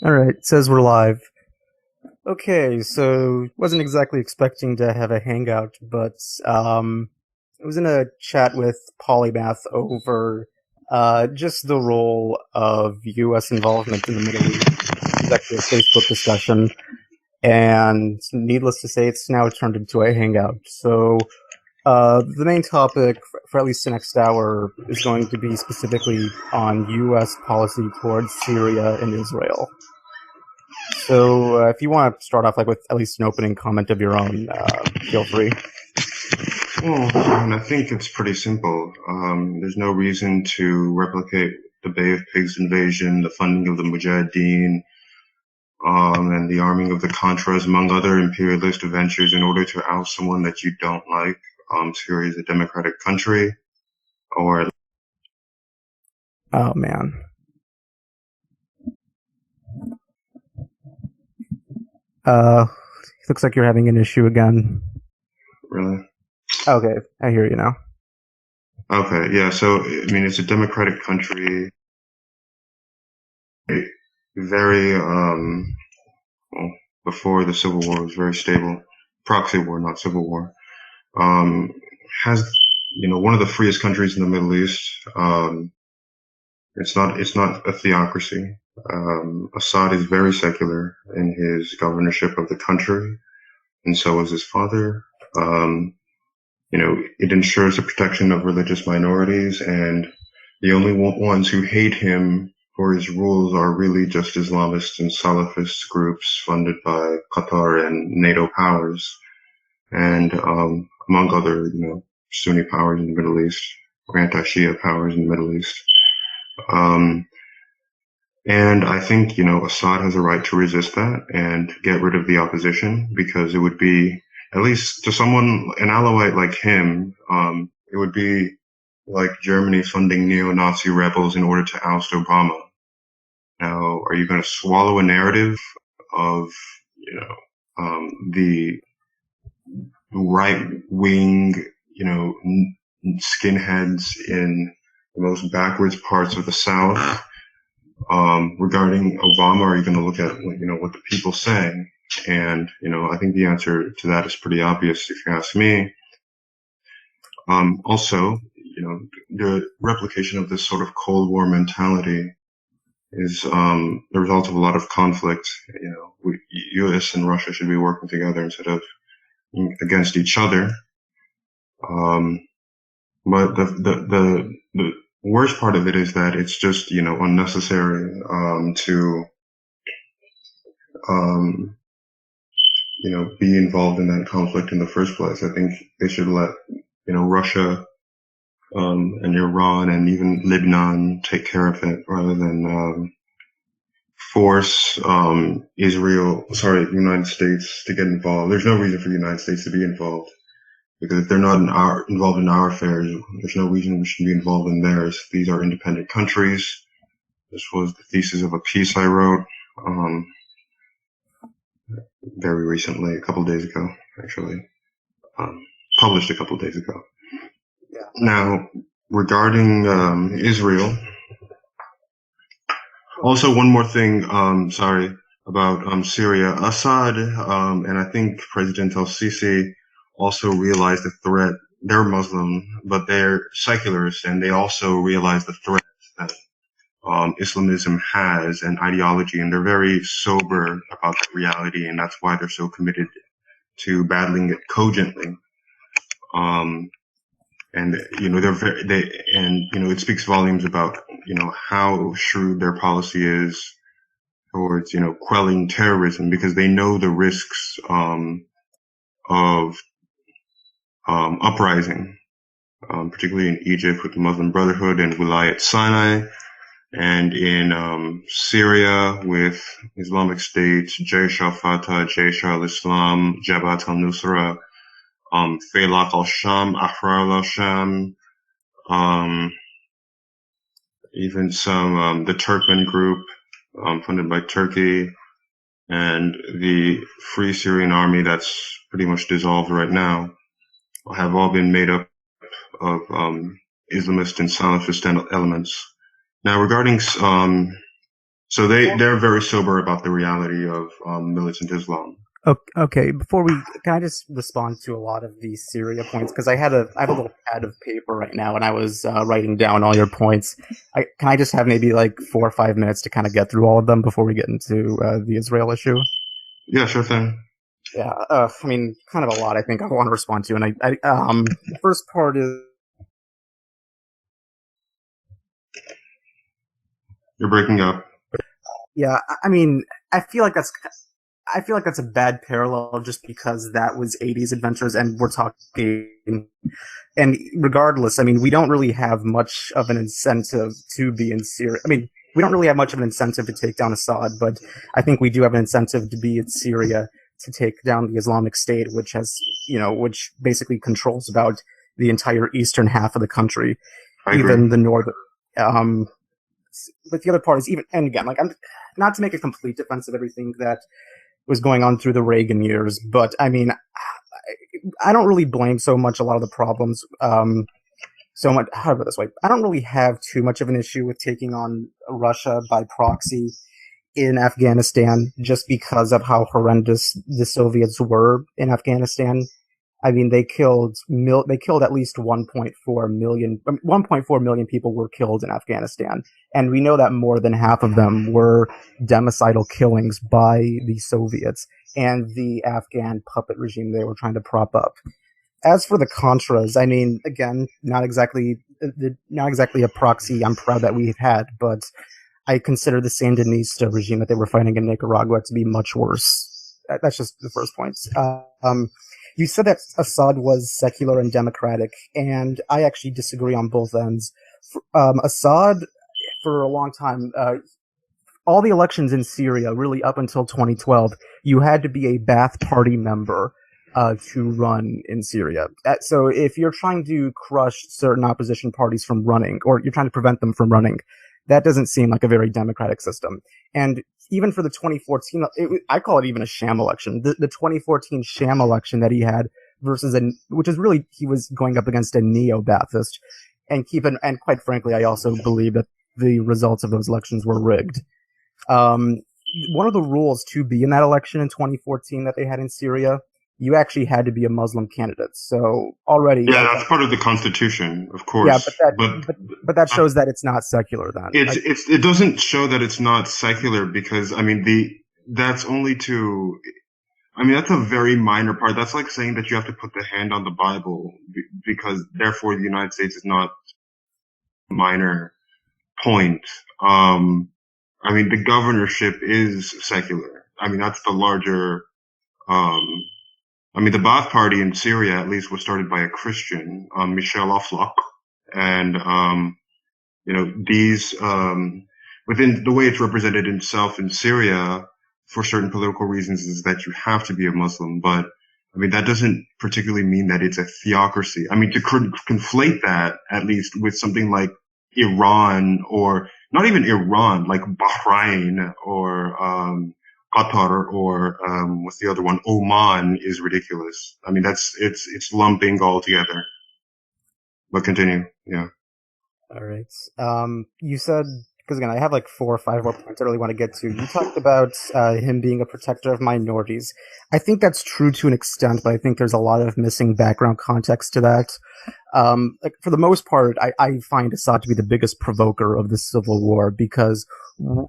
All right, it says we're live. Okay, so wasn't exactly expecting to have a hangout, but I was in a chat with Polymath over just the role of U.S. involvement in the Middle East. It was actually a Facebook discussion, and needless to say, it's now turned into a hangout. So the main topic for at least the next hour is going to be specifically on U.S. policy towards Syria and Israel. So, if you want to start off like with at least an opening comment of your own, feel free. Well, I think it's pretty simple. There's no reason to replicate the Bay of Pigs invasion, the funding of the Mujahideen, and the arming of the Contras, among other imperialist ventures, in order to oust someone that you don't like. Syria is a democratic country, or Oh man. Uh, looks like you're having an issue again. really? Okay, I hear you now. Okay, yeah. So I mean, it's a democratic country, very well, before the Civil War, it was very stable. Proxy war, not civil war. Um, has one of the freest countries in the Middle East. It's not a theocracy. Assad is very secular in his governorship of the country, and so is his father. Um, it ensures the protection of religious minorities, and the only ones who hate him for his rules are really just Islamist and Salafist groups funded by Qatar and NATO powers, and among other, Sunni powers in the Middle East or anti-Shia powers in the Middle East. Um, And I think, Assad has a right to resist that and get rid of the opposition, because it would be, at least to someone, an Alawite like him, it would be like Germany funding neo-Nazi rebels in order to oust Obama. Now, are you going to swallow a narrative of, the right wing, skinheads in the most backwards parts of the South regarding Obama? Are you going to look at what the people say? And I think the answer to that is pretty obvious, if you ask me. Also, the replication of this sort of Cold War mentality is the result of a lot of conflict. U.S. and Russia should be working together instead of against each other. Um, but the worst part of it is that it's just unnecessary to um, be involved in that conflict in the first place. I think they should let, Russia and Iran and even Lebanon take care of it, rather than force the United States to get involved. There's no reason for the United States to be involved, because if they're not involved in our affairs, there's no reason we should be involved in theirs. These are independent countries. This was the thesis of a piece I wrote. Very recently, a couple of days ago, actually, um, published a couple of days ago. Yeah. Now, regarding Israel, also one more thing, sorry, about Syria. Assad and I think President al-Sisi also realized the threat. They're Muslim, but they're secularists, and they also realize the threat that Islamism has an ideology, and they're very sober about that reality, and that's why they're so committed to battling it cogently. And they're it speaks volumes about how shrewd their policy is towards quelling terrorism, because they know the risks of uprising, particularly in Egypt with the Muslim Brotherhood and Wilayat Sinai, and in Syria with Islamic State, Jaish al-Fatah, Jaish al-Islam, Jabhat al-Nusra, Falaq al-Sham, Ahrar al-Sham, even some the Turkmen group funded by Turkey, and the Free Syrian Army that's pretty much dissolved right now, have all been made up of Islamist and Salafist elements. Now, regarding So they're very sober about the reality of militant Islam. Okay, can I just respond to a lot of these Syria points? Because I have a little pad of paper right now, and I was writing down all your points. Can I just have maybe like 4 or 5 minutes to kind of get through all of them before we get into the Israel issue? Yeah, sure thing. Yeah, I mean, kind of a lot. I think I want to respond to, and the first part is, You're breaking up. yeah, I mean, I feel like that's I feel like that's a bad parallel just because that was 80s adventures and we're talking. And regardless, I mean, we don't really have much of an incentive to be in Syria. I mean, we don't really have much of an incentive to take down Assad, but I think we do have an incentive to be in Syria to take down the Islamic State, which which basically controls about the entire eastern half of the country, I agree. even the northern. Um, but the other part is even, and again, like I'm not to make a complete defense of everything that was going on through the Reagan years, but I mean, I don't really blame so much a lot of the problems. So much. How about this way? I don't really have too much of an issue with taking on Russia by proxy in Afghanistan, just because of how horrendous the Soviets were in Afghanistan. I mean, they killed at least 1.4 million people were killed in Afghanistan, and we know that more than half of them were genocidal killings by the Soviets and the Afghan puppet regime they were trying to prop up. As for the Contras, I mean, again, not exactly a proxy I'm proud that we've had, but I consider the Sandinista regime that they were fighting in Nicaragua to be much worse. That's just the first point. You said that Assad was secular and democratic, and I actually disagree on both ends. Assad, for a long time, all the elections in Syria, really up until 2012, you had to be a Ba'ath Party member to run in Syria. So if you're trying to crush certain opposition parties from running, or you're trying to prevent them from running, that doesn't seem like a very democratic system. And even for the 2014, I call it even a sham election. The 2014 sham election that he had which is really, he was going up against a neo-Ba'athist. And quite frankly, I also believe that the results of those elections were rigged. Um, One of the rules to be in that election in 2014 that they had in Syria, you actually had to be a Muslim candidate. So already, Yeah, that's part of the Constitution, of yeah, course. But but that shows that it's not secular. Then, it doesn't show that it's not secular because I mean that's only to I mean that's a very minor part. That's like saying that you have to put the hand on the Bible because therefore the United States is not a minor point. Um, I mean the governorship is secular. I mean that's the larger. Um, I mean the Ba'ath Party in Syria at least was started by a Christian, Michel Aflaq, and these within the way it's represented itself in Syria for certain political reasons is that you have to be a Muslim, but I mean that doesn't particularly mean that it's a theocracy. I mean to conflate that at least with something like Iran or not even Iran, like Bahrain or Qatar or what's the other one? Oman is ridiculous. I mean it's lumping all together. But continue, yeah. all right. You said, because again, I have like 4 or 5 more points I really want to get to. You talked about him being a protector of minorities. I think that's true to an extent, but I think there's a lot of missing background context to that. Like for the most part, I find Assad to be the biggest provoker of the civil war because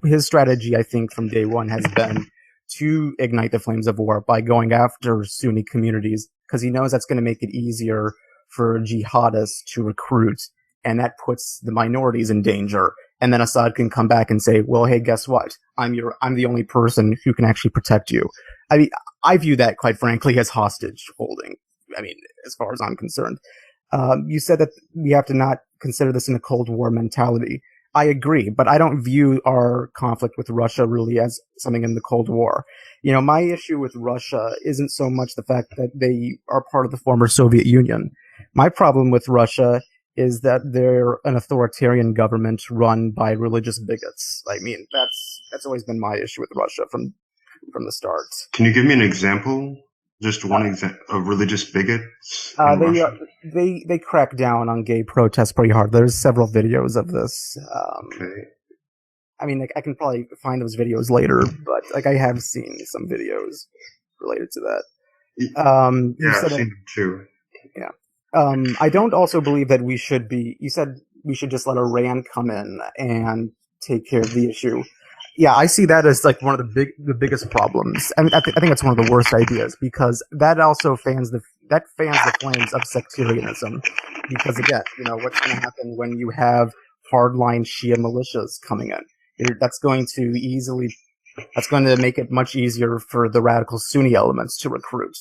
his strategy, I think, from day one has been to ignite the flames of war by going after Sunni communities because he knows that's going to make it easier for jihadists to recruit, and that puts the minorities in danger. And then Assad can come back and say, "Well, hey, guess what? I'm the only person who can actually protect you." I mean, I view that, quite frankly, as hostage holding. I mean, as far as I'm concerned. You said that we have to not consider this in a Cold War mentality. I agree, but I don't view our conflict with Russia really as something in the Cold War. You know, my issue with Russia isn't so much the fact that they are part of the former Soviet Union. My problem with Russia is that they're an authoritarian government run by religious bigots. I mean, that's always been my issue with Russia from the start. Can you give me an example? Just one example of religious bigots in They Russia? they crack down on gay protests pretty hard. There's several videos of this. Okay. I mean, like, I can probably find those videos later, but like I have seen some videos related to that. You Yeah, I've said seen them too. yeah. I don't also believe that we should be. You said we should just let Iran come in and take care of the issue. Yeah, I see that as like one of the biggest problems. I mean, I think that's one of the worst ideas because that also fans the flames of sectarianism. Because again, what's going to happen when you have hardline Shia militias coming in? That's going to make it much easier for the radical Sunni elements to recruit.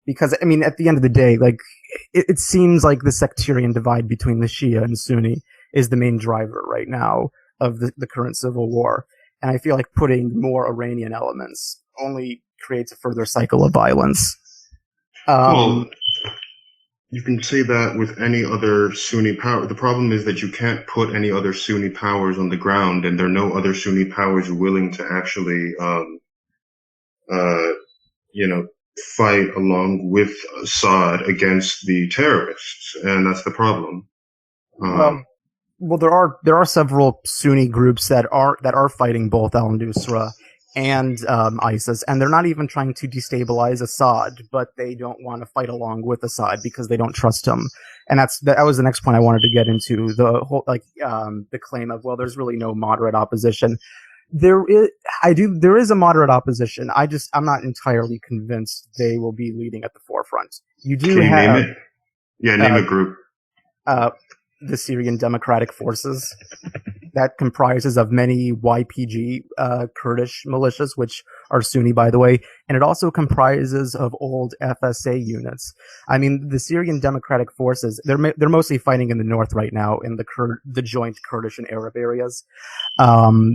Because I mean, at the end of the day, like it seems like the sectarian divide between the Shia and Sunni is the main driver right now of the current civil war. And I feel like putting more Iranian elements only creates a further cycle of violence. Well, Um, you can say that with any other Sunni power. The problem is that you can't put any other Sunni powers on the ground, and there are no other Sunni powers willing to actually, uh, you know, fight along with Assad against the terrorists, and that's the problem. Um, well, well, there are several Sunni groups that are fighting both Al Nusra and ISIS, and they're not even trying to destabilize Assad, but they don't want to fight along with Assad because they don't trust him. And that was the next point I wanted to get into, the whole the claim of, well, there's really no moderate opposition. There is a moderate opposition. I'm not entirely convinced they will be leading at the forefront. You do can you name have it? Yeah, name uh, a group. uh, the Syrian Democratic Forces that comprises of many YPG Kurdish militias, which are Sunni, by the way, and it also comprises of old FSA units. I mean, the Syrian Democratic Forces, they're mostly fighting in the north right now in the joint Kurdish and Arab areas.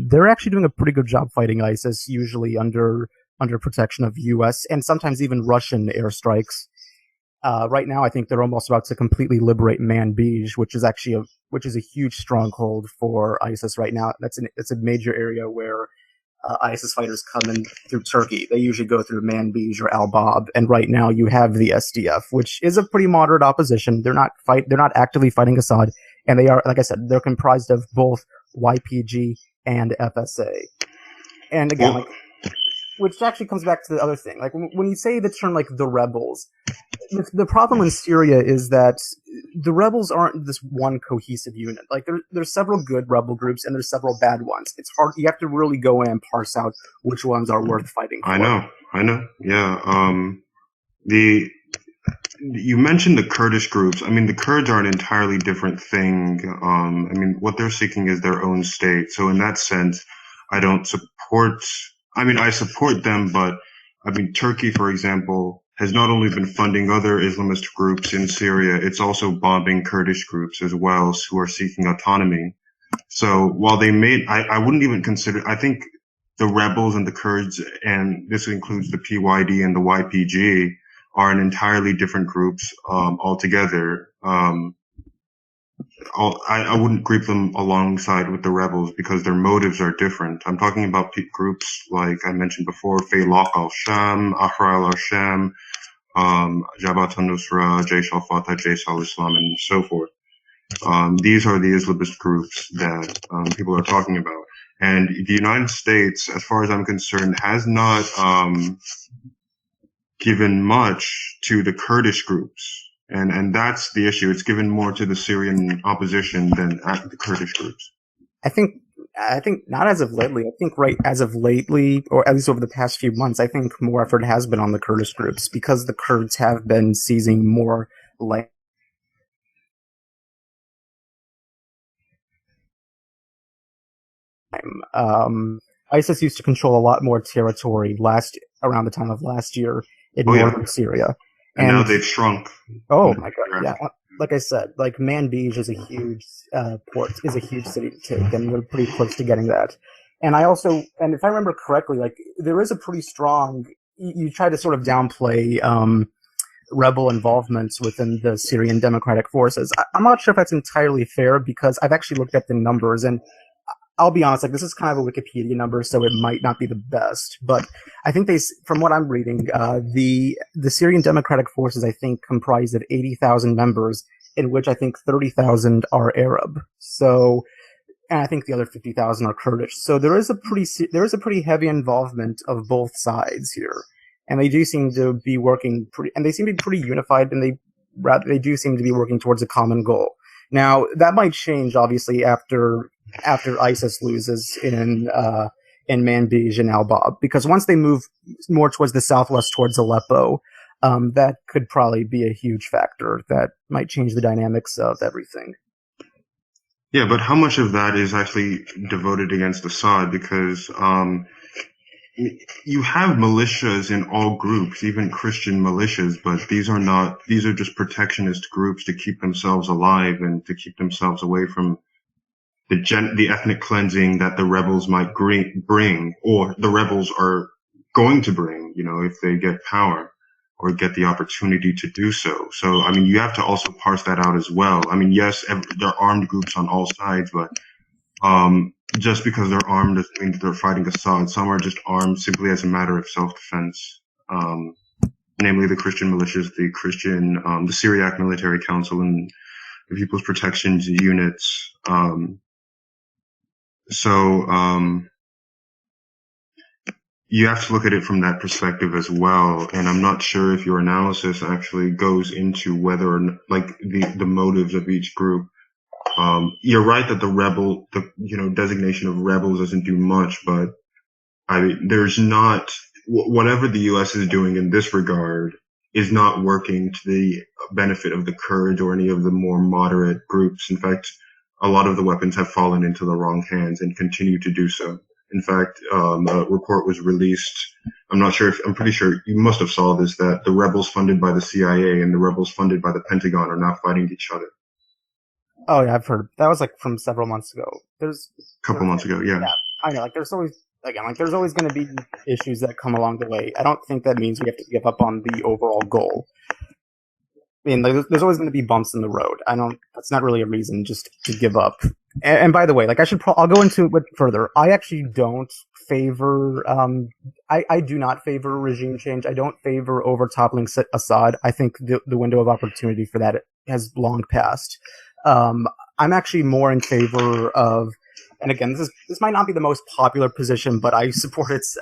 They're actually doing a pretty good job fighting ISIS, usually under protection of U.S. and sometimes even Russian airstrikes. Right now, I think they're almost about to completely liberate Manbij, which is a huge stronghold for ISIS right now. It's a major area where ISIS fighters come in through Turkey. They usually go through Manbij or Al Bab, and right now you have the SDF, which is a pretty moderate opposition. They're not actively fighting Assad, and they are, like I said, they're comprised of both YPG and FSA. And again, Well, like, which actually comes back to the other thing. Like when you say the term like the rebels, the problem in Syria is that the rebels aren't this one cohesive unit. Like there's several good rebel groups and there's several bad ones. It's hard. You have to really go in and parse out which ones are worth fighting I for. know, I know. Yeah. The You mentioned the Kurdish groups. I mean, the Kurds are an entirely different thing. I mean, what they're seeking is their own state. So in that sense, I don't support, I mean, I support them, but I mean, Turkey, for example, has not only been funding other Islamist groups in Syria, it's also bombing Kurdish groups as well who are seeking autonomy. So while I wouldn't even consider, I think the rebels and the Kurds, and this includes the PYD and the YPG, are an entirely different groups altogether. I wouldn't group them alongside with the rebels because their motives are different. I'm talking about groups like I mentioned before, Faylaq al-Sham, Ahrar al-Sham, Jabhat al-Nusra, Jaish al-Fatah, Jaish al-Islam, and so forth. These are the Islamist groups that people are talking about. And the United States, as far as I'm concerned, has not given much to the Kurdish groups. And that's the issue. It's given more to the Syrian opposition than the Kurdish groups. I think not as of lately. I think right as of lately, or at least over the past few months, I think more effort has been on the Kurdish groups because the Kurds have been seizing more land. ISIS used to control a lot more territory around the time of last year in Oh yeah. northern Syria, And now and they've shrunk. oh my god, yeah. Like I said, like Manbij is a huge is a huge city to take, and we're pretty close to getting that. And and if I remember correctly, like there is a pretty strong. You try to sort of downplay rebel involvements within the Syrian Democratic Forces. I'm not sure if that's entirely fair because I've actually looked at the numbers and I'll be honest, like this is kind of a Wikipedia number, so it might not be the best. But I think from what I'm reading, the Syrian Democratic Forces, I think, comprise of 80,000 members, in which I think 30,000 are Arab. So and I think the other 50,000 are Kurdish. So there is a pretty heavy involvement of both sides here, and they do seem to be working pretty, and they seem to be pretty unified, and they do seem to be working towards a common goal. Now that might change, obviously, after ISIS loses in Manbij and Al Bab, because once they move more towards the southwest, towards Aleppo, that could probably be a huge factor that might change the dynamics of everything. Yeah, but how much of that is actually devoted against Assad? Because you have militias in all groups, even Christian militias, but these are just protectionist groups to keep themselves alive and to keep themselves away from the ethnic cleansing that the rebels might bring, or the rebels are going to bring, if they get power or get the opportunity to do so. So, I mean, you have to also parse that out as well. I mean, yes, there are armed groups on all sides, but just because they're armed doesn't mean that they're fighting Assad. Some are just armed simply as a matter of self-defense. Namely the Christian militias, the Syriac Military Council, and the People's Protection Units. So you have to look at it from that perspective as well. And I'm not sure if your analysis actually goes into whether or not, like the motives of each group. You're right that the designation of rebels doesn't do much, but I mean, there's not, whatever the U.S. is doing in this regard is not working to the benefit of the Kurds or any of the more moderate groups. In fact, a lot of the weapons have fallen into the wrong hands and continue to do so. In fact, a report was released. I'm pretty sure you must have saw this, that the rebels funded by the CIA and the rebels funded by the Pentagon are now fighting each other. Oh yeah, I've heard that was like from several months ago. A couple months ago, yeah. Yeah, I know. There's always going to be issues that come along the way. I don't think that means we have to give up on the overall goal. I mean, there's always going to be bumps in the road. That's not really a reason just to give up. And by the way, like I'll go into it further. I actually don't favor, I do not favor regime change. I don't favor over toppling Assad. I think the window of opportunity for that has long passed. I'm actually more in favor of, and again, this might not be the most popular position, but I support its.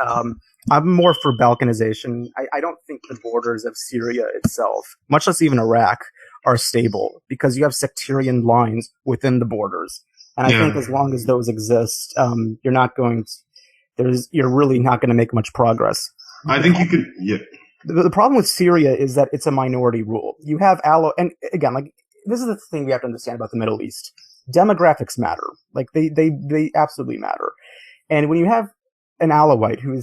I'm more for balkanization. I don't think the borders of Syria itself, much less even Iraq, are stable because you have sectarian lines within the borders, and I think as long as those exist, you're really not going to make much progress. I think you could. Yeah. The problem with Syria is that it's a minority rule. You have and again, like this is the thing we have to understand about the Middle East. Demographics matter. Like they absolutely matter. And when you have an Alawite who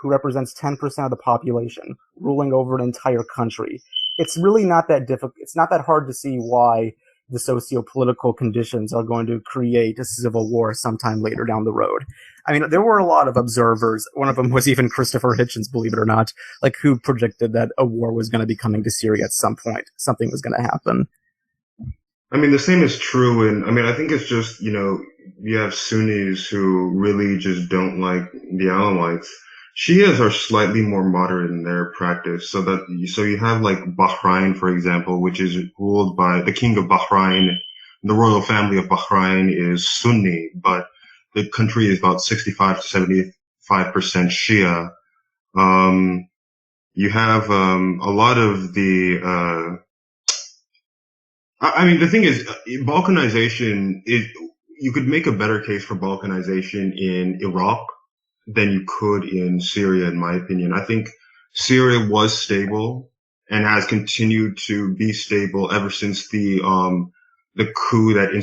represents 10% of the population ruling over an entire country, it's really not that difficult. It's not that hard to see why the socio-political conditions are going to create a civil war sometime later down the road. I mean, there were a lot of observers. One of them was even Christopher Hitchens, believe it or not, like who predicted that a war was going to be coming to Syria at some point. Something was going to happen. I mean, the same is true, and I mean, I think it's just, you have Sunnis who really just don't like the Alawites. Shias are slightly more moderate in their practice, so you have like Bahrain, for example, which is ruled by the king of Bahrain. The royal family of Bahrain is Sunni, but the country is about 65 to 75% Shia. You have a lot of the I mean, the thing is, Balkanization is, you could make a better case for Balkanization in Iraq than you could in Syria, in my opinion. I think Syria was stable and has continued to be stable ever since the coup that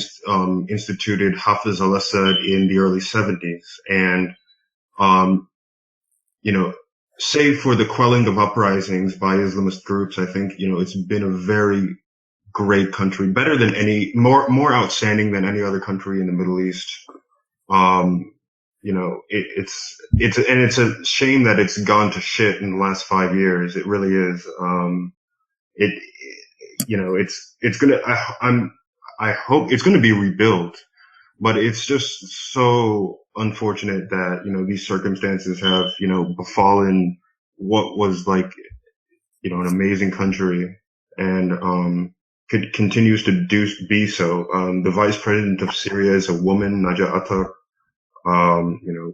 instituted Hafiz al-Assad in the early 70s. And, um, save for the quelling of uprisings by Islamist groups, I think, it's been a very great country, better than more outstanding than any other country in the Middle East. It's a shame that it's gone to shit in the last 5 years. It really is. It's gonna. I hope it's gonna be rebuilt, but it's just so unfortunate that these circumstances have befallen what was like an amazing country, and continues to be so. The vice president of Syria is a woman, Naja Attar. You know,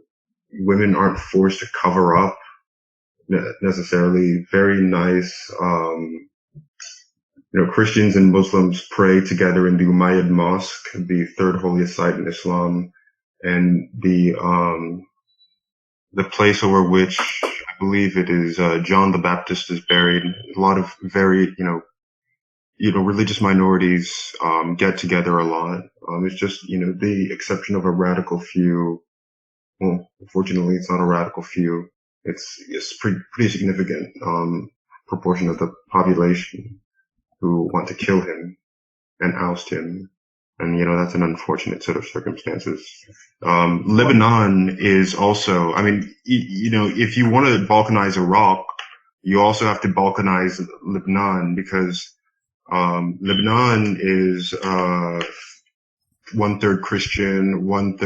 women aren't forced to cover up necessarily. Very nice. You know, Christians and Muslims pray together in the Umayyad Mosque, the third holiest site in Islam, and the place over which I believe it is John the Baptist is buried. A lot of very religious minorities get together a lot. It's just the exception of a radical few. Well, unfortunately, it's not a radical few. It's pretty significant proportion of the population who want to kill him and oust him. And, that's an unfortunate set of circumstances. Lebanon is also, I mean, if you want to balkanize Iraq, you also have to balkanize Lebanon because, Lebanon is, 1/3 Christian, about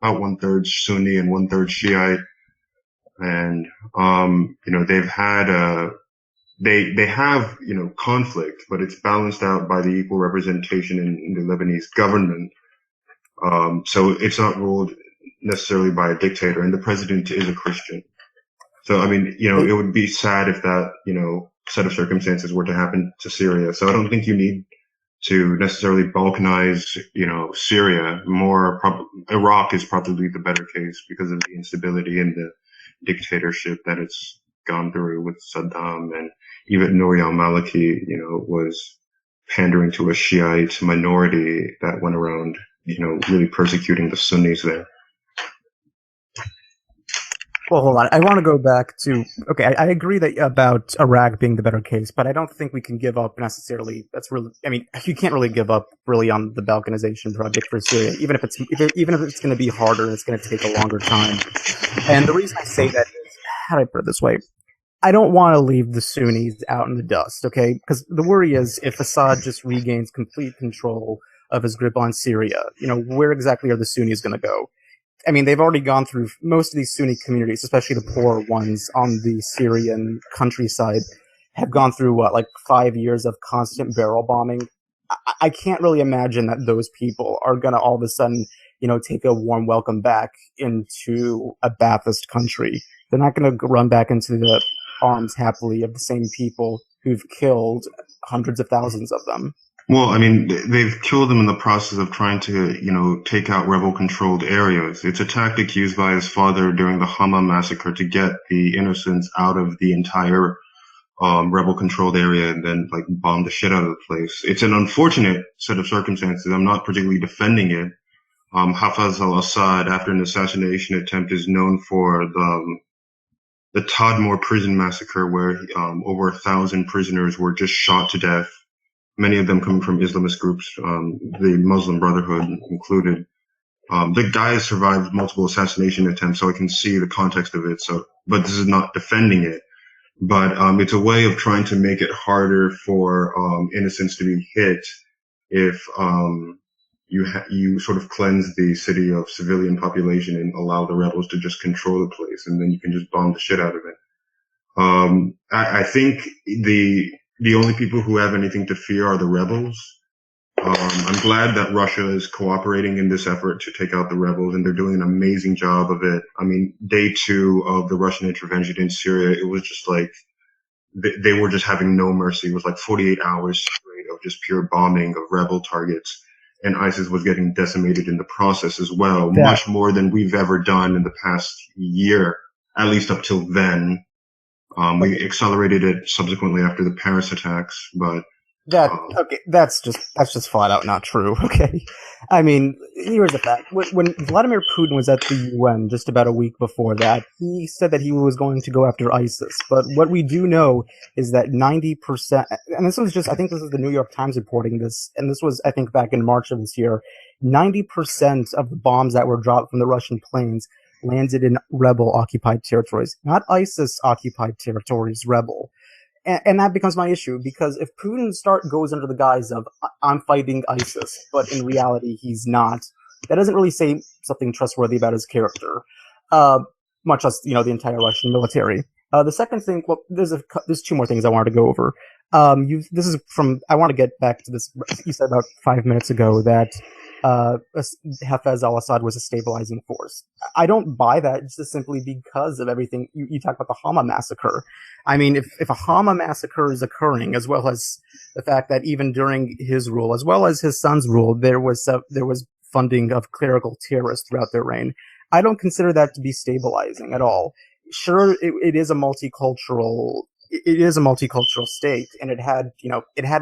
1/3 Sunni and 1/3 Shiite. And, they've had, they have, conflict, but it's balanced out by the equal representation in the Lebanese government. So it's not ruled necessarily by a dictator, and the president is a Christian. So, I mean, it would be sad if that, set of circumstances were to happen to Syria. So I don't think you need to necessarily balkanize, Syria. Iraq is probably the better case because of the instability and the dictatorship that it's gone through with Saddam, and even Nouri al-Maliki, was pandering to a Shiite minority that went around, really persecuting the Sunnis there. Well, hold on. I want to go back to, okay, I agree that about Iraq being the better case, but I don't think we can give up necessarily. That's really, I mean, you can't really give up really on the balkanization project for Syria, even if it's going to be harder and it's going to take a longer time. And the reason I say that is, how do I put it this way? I don't want to leave the Sunnis out in the dust, okay? Because the worry is if Assad just regains complete control of his grip on Syria, where exactly are the Sunnis going to go? I mean, they've already gone through most of these Sunni communities, especially the poorer ones on the Syrian countryside, have gone through, 5 years of constant barrel bombing. I can't really imagine that those people are going to all of a sudden, take a warm welcome back into a Ba'athist country. They're not going to run back into the arms happily of the same people who've killed hundreds of thousands of them. Well, I mean, they've killed him in the process of trying to, take out rebel-controlled areas. It's a tactic used by his father during the Hama massacre to get the innocents out of the entire rebel-controlled area and then, bomb the shit out of the place. It's an unfortunate set of circumstances. I'm not particularly defending it. Hafez al-Assad, after an assassination attempt, is known for the Tadmor prison massacre, where over 1,000 prisoners were just shot to death. Many of them coming from Islamist groups, the Muslim Brotherhood included. The guy has survived multiple assassination attempts, so I can see the context of it. So, but this is not defending it. But it's a way of trying to make it harder for innocents to be hit if you sort of cleanse the city of civilian population and allow the rebels to just control the place, and then you can just bomb the shit out of it. I think the only people who have anything to fear are the rebels. I'm glad that Russia is cooperating in this effort to take out the rebels, and they're doing an amazing job of it. I mean, day 2 of the Russian intervention in Syria, it was just like they were just having no mercy. It was like 48 hours straight of just pure bombing of rebel targets, and ISIS was getting decimated in the process as well, much more than we've ever done in the past year, at least up till then. We accelerated it subsequently after the Paris attacks, but that's just flat out not true. Okay, I mean, here's the fact: when Vladimir Putin was at the UN just about a week before that, he said that he was going to go after ISIS. But what we do know is that 90%, and this was I think this is the New York Times reporting this, and this was, I think, back in March of this year, 90% of the bombs that were dropped from the Russian planes landed in rebel-occupied territories, not ISIS-occupied territories, rebel. And that becomes my issue, because if Putin goes under the guise of, I'm fighting ISIS, but in reality he's not, that doesn't really say something trustworthy about his character, much less, the entire Russian military. The second thing, well, there's 2 more things I wanted to go over. This is from. I want to get back to this. You said about 5 minutes ago that Hafez al-Assad was a stabilizing force. I don't buy that just simply because of everything you talk about the Hama massacre. I mean, if a Hama massacre is occurring, as well as the fact that even during his rule, as well as his son's rule, there was funding of clerical terrorists throughout their reign. I don't consider that to be stabilizing at all. Sure, it is a multicultural state, and it had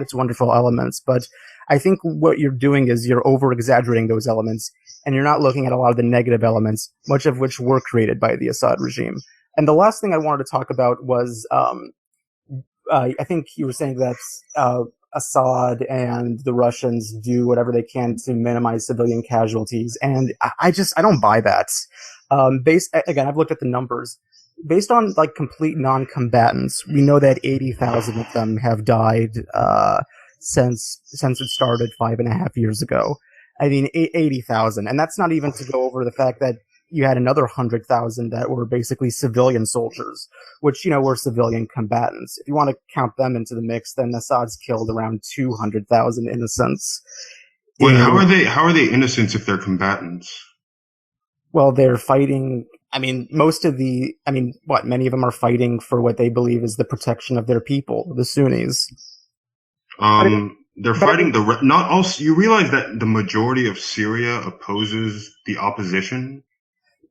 its wonderful elements, but I think what you're doing is you're over exaggerating those elements, and you're not looking at a lot of the negative elements, much of which were created by the Assad regime. And the last thing I wanted to talk about was I think you were saying that Assad and the Russians do whatever they can to minimize civilian casualties, and I don't buy that. Again, I've looked at the numbers. Based on like complete non-combatants, we know that 80,000 of them have died since it started 5.5 years ago. I mean, 80,000, and that's not even to go over the fact that you had another 100,000 that were basically civilian soldiers, which were civilian combatants. If you want to count them into the mix, then Assad's killed around 200,000 innocents. Wait, how are they innocents if they're combatants? Well, they're fighting. I mean, many of them are fighting for what they believe is the protection of their people, the Sunnis. They're fighting not also. You realize that the majority of Syria opposes the opposition.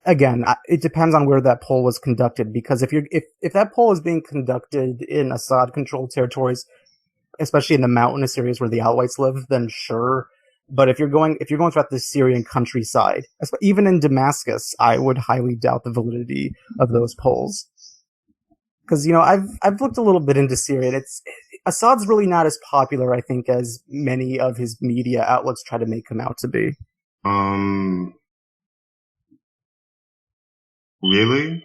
Again, it depends on where that poll was conducted, because if that poll is being conducted in Assad-controlled territories, especially in the mountainous areas where the Alawites live, then sure. But if you're going throughout the Syrian countryside, even in Damascus, I would highly doubt the validity of those polls. Because I've looked a little bit into Syria, and Assad's really not as popular, I think, as many of his media outlets try to make him out to be. Really?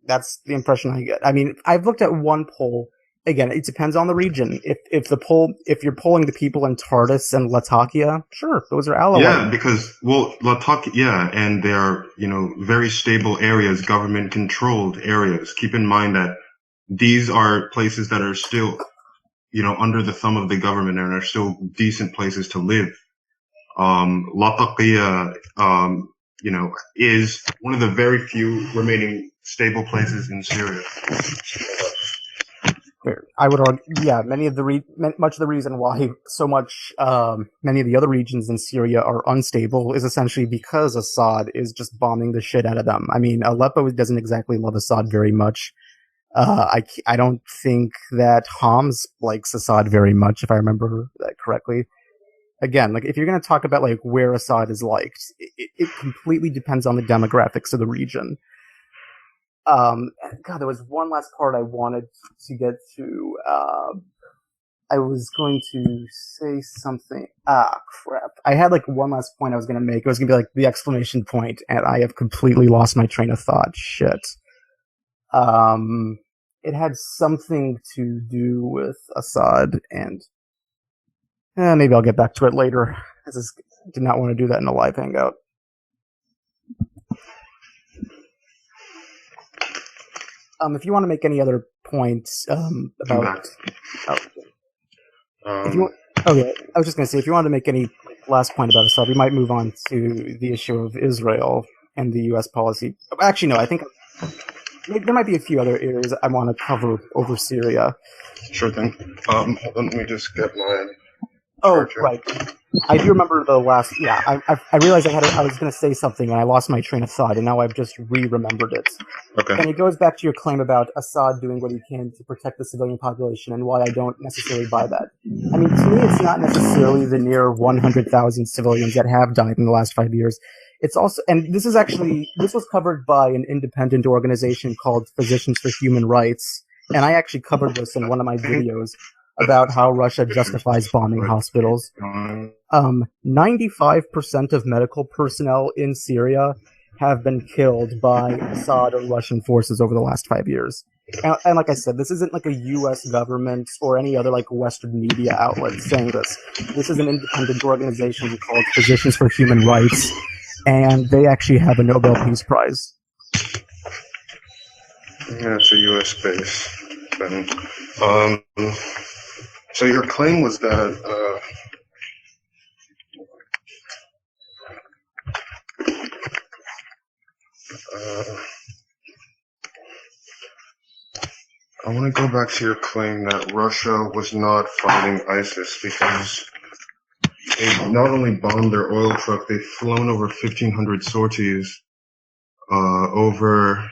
That's the impression I get. I mean, I've looked at one poll. Again, it depends on the region. If you're polling the people in Tartus and Latakia, sure, those are Alawite. Yeah, because Latakia, yeah, and they're very stable areas, government-controlled areas. Keep in mind that these are places that are still, under the thumb of the government and are still decent places to live. Latakia, is one of the very few remaining stable places in Syria. I would argue, yeah, much of the reason why many of the other regions in Syria are unstable is essentially because Assad is just bombing the shit out of them. I mean, Aleppo doesn't exactly love Assad very much. I don't think that Homs likes Assad very much, if I remember that correctly. Again, like if you're going to talk about like where Assad is liked, it completely depends on the demographics of the region. God, there was one last part I wanted to get to. I was going to say something. Crap. I had like one last point I was going to make. It was going to be like the exclamation point, and I have completely lost my train of thought. Shit. It had something to do with Assad, and maybe I'll get back to it later. I just did not want to do that in a live hangout. If you want to make any other points about, I was just going to say, if you want to make any last point about Assad, we might move on to the issue of Israel and the U.S. policy. Actually, no, I think there might be a few other areas I want to cover over Syria. Sure thing. Let me just get my. Oh, right. I do remember the last. Yeah, I realized I was going to say something and I lost my train of thought, and now I've just remembered it. Okay. And it goes back to your claim about Assad doing what he can to protect the civilian population, and why I don't necessarily buy that. I mean, to me, it's not necessarily the near 100,000 civilians that have died in the last 5 years. It's also, and this was covered by an independent organization called Physicians for Human Rights, and I actually covered this in one of my videos about how Russia justifies bombing hospitals. 95% of medical personnel in Syria have been killed by Assad or Russian forces over the last 5 years. And like I said, this isn't like a U.S. government or any other like Western media outlet saying this. This is an independent organization called Physicians for Human Rights, and they actually have a Nobel Peace Prize. Yeah, it's a U.S. base thing. So your claim was that uh, I want to go back to your claim that Russia was not fighting ISIS because they not only bombed their oil truck, they've flown over 1,500 sorties over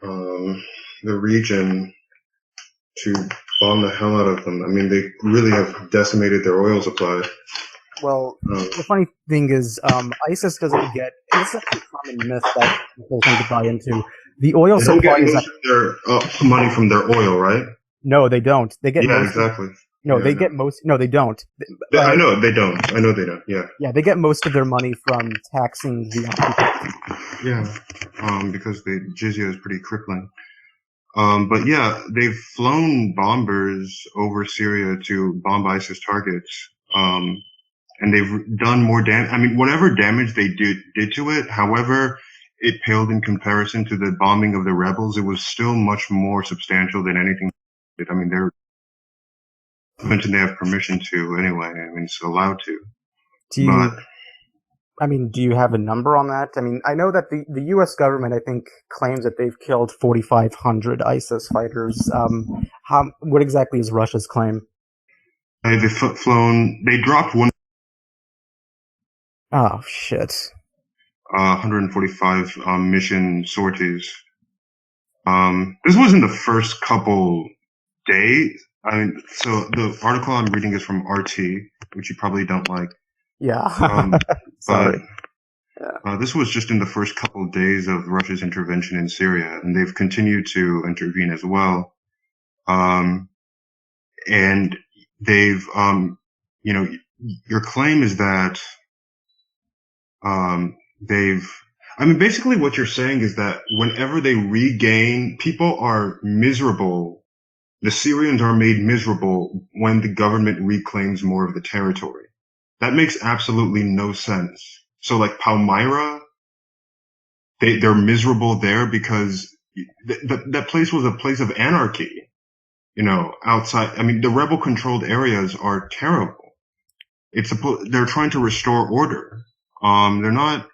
the region to bomb the hell out of them. I mean, they really have decimated their oil supply. Well, the funny thing is, ISIS doesn't get, and this is actually a common myth that people tend to buy into. The oil They don't supply get is most of their money from their oil, right? no, they don't. They get Yeah, most. exactly. No, Yeah, they get most. No, they don't. I know they don't. I know they don't. Yeah. Yeah, they get most of their money from taxing the occupants. Yeah. Because the jizya is pretty crippling. But yeah, they've flown bombers over Syria to bomb ISIS targets. And they've done more damage. I mean, whatever damage they did to it, however, it paled in comparison to the bombing of the rebels. It was still much more substantial than anything. I mean, they're mentioned they have permission to anyway. I mean, it's allowed to. Do But you? I mean, do you have a number on that? I mean, I know that the U.S. government, I think, claims that they've killed 4,500 ISIS fighters. What exactly is Russia's claim? they've flown. They dropped one. Oh shit! 145 mission sorties. This wasn't the first couple days. I mean, so the article I'm reading is from RT, which you probably don't like. Yeah. But Sorry. this was just in the first couple of days of Russia's intervention in Syria, and they've continued to intervene as well. And they've, you know, your claim is that they've, I mean, basically what you're saying is that whenever they regain, people are miserable. The Syrians are made miserable when the government reclaims more of the territory. That makes absolutely no sense. So like Palmyra, they're miserable there because that place was a place of anarchy, outside. I mean, the rebel controlled areas are terrible. They're trying to restore order. They're not,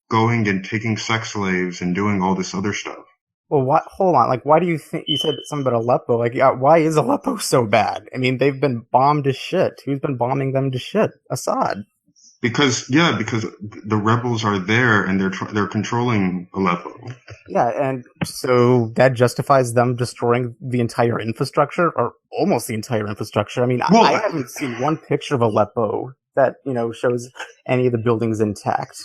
going and taking sex slaves and doing all this other stuff. Well, what? Hold on. Like, why do you think you said something about Aleppo? Like, why is Aleppo so bad? I mean, they've been bombed to shit. Who's been bombing them to shit? Assad. Because the rebels are there and they're controlling Aleppo. Yeah, and so that justifies them destroying the entire infrastructure, or almost the entire infrastructure. I mean, Well, I haven't seen one picture of Aleppo that shows any of the buildings intact.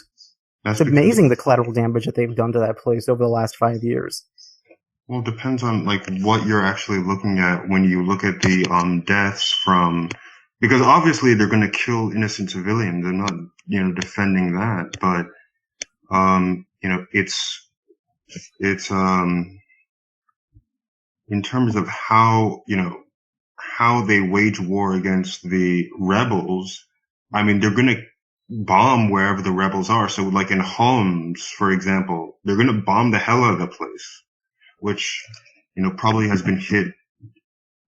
It's amazing the collateral damage that they've done to that place over the last 5 years. Well, it depends on like what you're actually looking at when you look at the deaths from, because obviously they're going to kill innocent civilians. They're not, defending that, but it's in terms of how they wage war against the rebels. I mean, they're going to bomb wherever the rebels are. So like in Homs, for example, they're going to bomb the hell out of the place, which, probably has been hit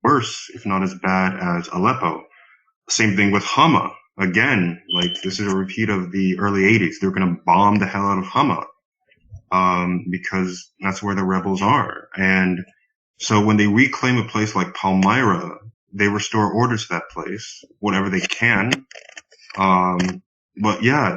worse, if not as bad as Aleppo. Same thing with Hama. Again, like this is a repeat of the early 80s. They're going to bomb the hell out of Hama, because that's where the rebels are. And so when they reclaim a place like Palmyra, they restore order to that place, whatever they can. But yeah,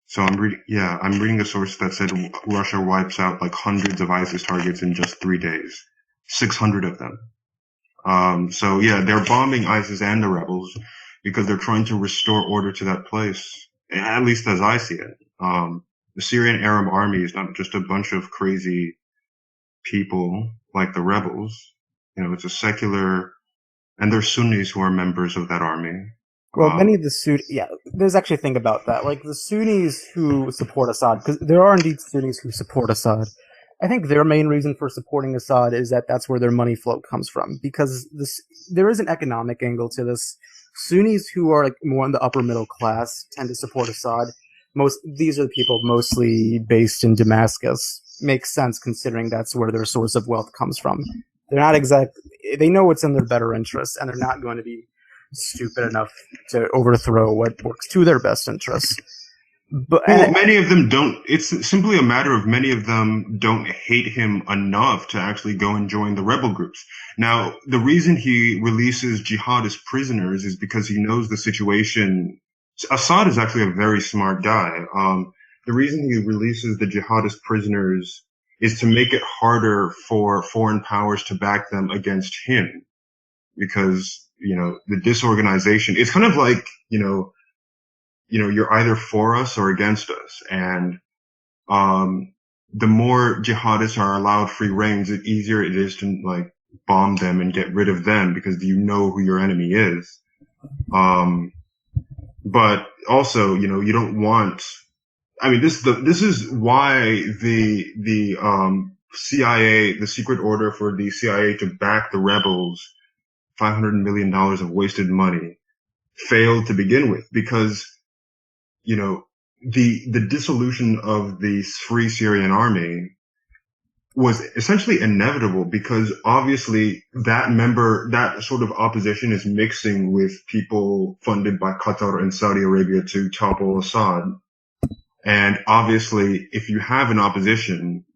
so I'm reading a source that said Russia wipes out like hundreds of ISIS targets in just 3 days, 600 of them. So yeah, they're bombing ISIS and the rebels because they're trying to restore order to that place, at least as I see it. The Syrian Arab army is not just a bunch of crazy people like the rebels. It's a secular, and there's Sunnis who are members of that army. Well, many of the Sunnis, yeah, there's actually a thing about that. Like the Sunnis who support Assad, because there are indeed Sunnis who support Assad. I think their main reason for supporting Assad is that that's where their money flow comes from. Because there is an economic angle to this. Sunnis who are like more in the upper middle class tend to support Assad these are the people mostly based in Damascus. Makes sense considering that's where their source of wealth comes from. They're not exact. They know what's in their better interests, and they're not going to be stupid enough to overthrow what works to their best interests. But Well, many of them don't. It's simply a matter of many of them don't hate him enough to actually go and join the rebel groups. Now, the reason he releases jihadist prisoners is because he knows the situation. Assad is actually a very smart guy. The reason he releases the jihadist prisoners is to make it harder for foreign powers to back them against him, because the disorganization. It's kind of like you're either for us or against us. And the more jihadists are allowed free reins, the easier it is to bomb them and get rid of them because you know who your enemy is. But also, you don't want. I mean, this is why the CIA, the secret order for the CIA to back the rebels, $500 million of wasted money, failed to begin with, because the dissolution of the Free Syrian Army was essentially inevitable, because obviously that sort of opposition is mixing with people funded by Qatar and Saudi Arabia to topple Assad. And obviously, if you have an opposition,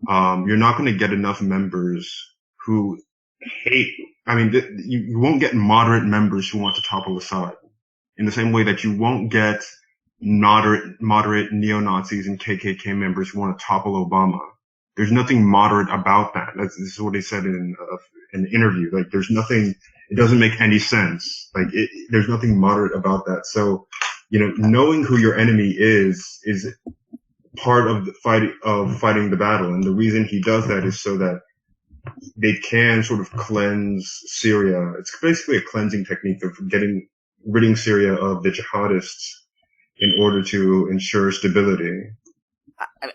you're not going to get enough members who hate. I mean, you won't get moderate members who want to topple Assad, in the same way that you won't get moderate neo-Nazis and KKK members who want to topple Obama. There's nothing moderate about that. This is what he said in an interview. Like, there's nothing. It doesn't make any sense. There's nothing moderate about that. So, knowing who your enemy is part of the fighting the battle. And the reason he does that is so that they can sort of cleanse Syria. It's basically a cleansing technique of ridding Syria of the jihadists in order to ensure stability.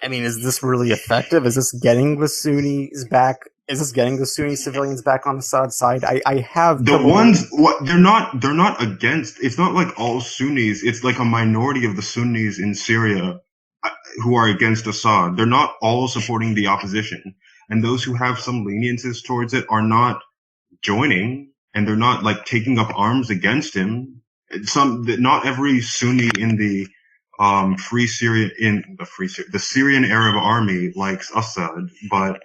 I mean, is this really effective? Is this getting the Sunnis back? Is this getting the Sunni civilians back on Assad's side? I have the ones they're not against. It's not like all Sunnis. It's like a minority of the Sunnis in Syria who are against Assad. They're not all supporting the opposition, and those who have some leniences towards it are not joining, and they're not taking up arms against him. Not every Sunni in the the Syrian Arab army likes Assad, but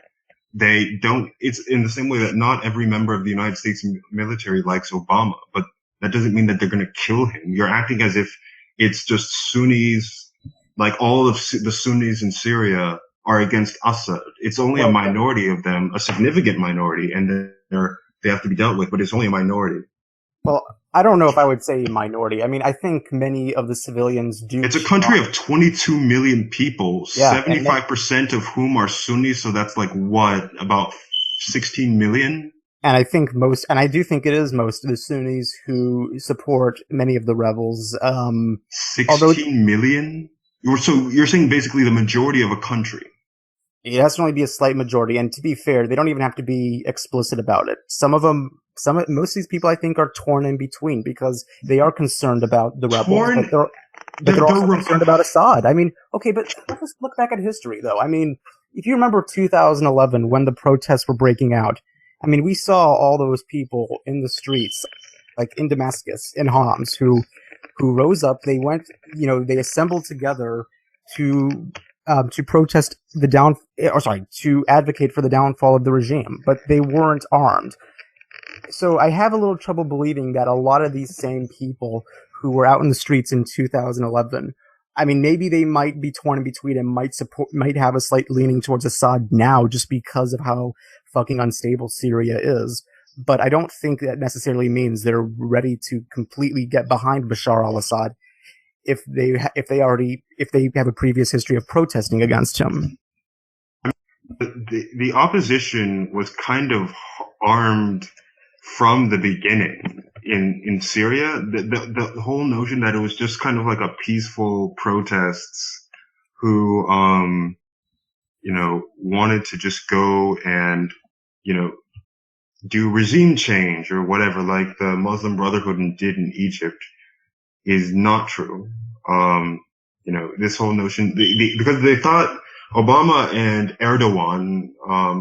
they don't. It's in the same way that not every member of the United States military likes Obama, but that doesn't mean that they're going to kill him. You're acting as if it's just Sunnis, like all of the Sunnis in Syria are against Assad. It's only a minority of them, a significant minority, and they have to be dealt with, but it's only a minority. Well, I don't know if I would say minority. I mean, I think many of the civilians do. It's a country of 22 million people, 75% of whom are Sunni, so that's about 16 million? And I think I do think it is most of the Sunnis who support many of the rebels. 16 million? So you're saying basically the majority of a country? It has to only be a slight majority, and to be fair, they don't even have to be explicit about it. Most of these people, I think, are torn in between, because they are concerned about the rebels, but they're also concerned about Assad. I mean, okay, but let's look back at history, though. I mean, if you remember 2011, when the protests were breaking out, I mean, we saw all those people in the streets, like in Damascus, in Homs, who rose up. They went, they assembled together to protest to advocate for the downfall of the regime, but they weren't armed. So I have a little trouble believing that a lot of these same people who were out in the streets in 2011, I mean, maybe they might be torn in between and might have a slight leaning towards Assad now, just because of how fucking unstable Syria is. But I don't think that necessarily means they're ready to completely get behind Bashar al-Assad if they have a previous history of protesting against him. The opposition was kind of armed from the beginning in Syria. The whole notion that it was just kind of like a peaceful protests who wanted to just go and do regime change or whatever, like the Muslim Brotherhood did in Egypt, is not true. This whole notion, because they thought Obama and Erdogan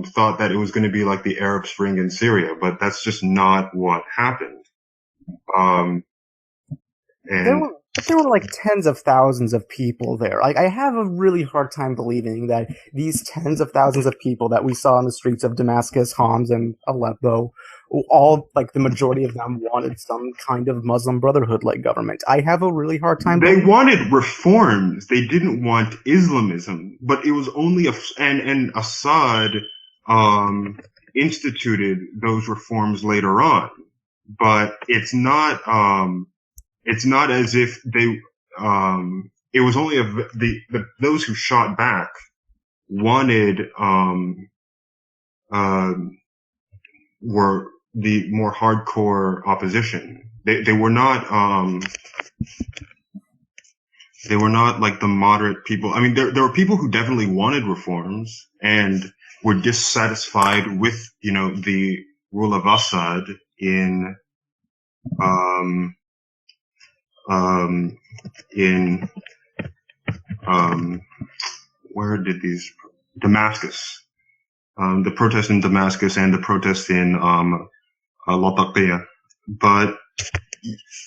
thought that it was going to be like the Arab Spring in Syria, but that's just not what happened. Um, There and were, but there were like tens of thousands of people there. Like, I have a really hard time believing that these tens of thousands of people that we saw on the streets of Damascus, Homs, and Aleppo, all, like, the majority of them wanted some kind of Muslim Brotherhood-like government. I have a really hard time they believing. wanted reforms. They didn't want Islamism, but it was only and Assad um, instituted those reforms later on. But it's not as if it was only those who shot back wanted um, were the more hardcore opposition. They were not like the moderate people. I mean, there were people who definitely wanted reforms and were dissatisfied with, the rule of Assad in, um, um, in, um, where did these, Damascus, the protests in Damascus and the protests in, Latakia. But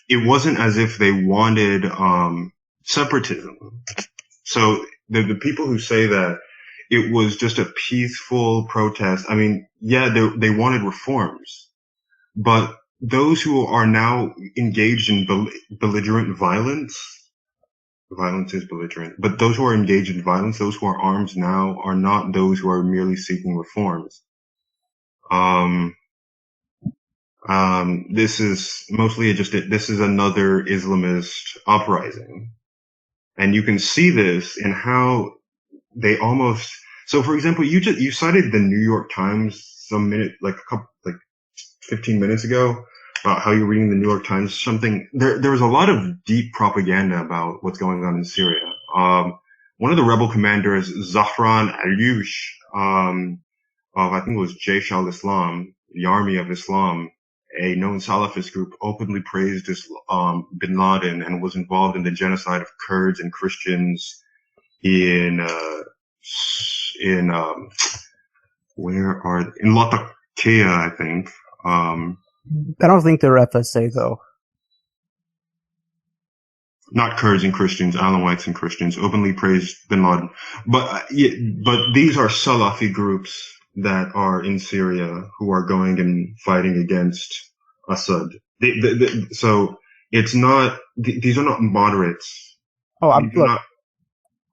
it wasn't as if they wanted, separatism. So the people who say that it was just a peaceful protest, I mean, yeah, they wanted reforms, but those who are now engaged in belligerent violence, violence is belligerent, but those who are engaged in violence, those who are armed now, are not those who are merely seeking reforms. Um, this is mostly this is another Islamist uprising. And you can see this in how they almost, so for example, you cited the New York Times like a couple, like 15 minutes ago about how you're reading the New York Times, something, there was a lot of deep propaganda about what's going on in Syria. One of the rebel commanders, Zahran Alyush, of I think it was Jaish al-Islam, the Army of Islam, a known Salafist group, openly praised bin Laden and was involved in the genocide of Kurds and Christians in in in Latakia, I think. I don't think they're FSA, though. Not Kurds and Christians, Alawites and Christians, openly praised bin Laden. But these are Salafi groups that are in Syria who are going and fighting against Assad. So it's not, these are not moderates. Oh, These are look, not,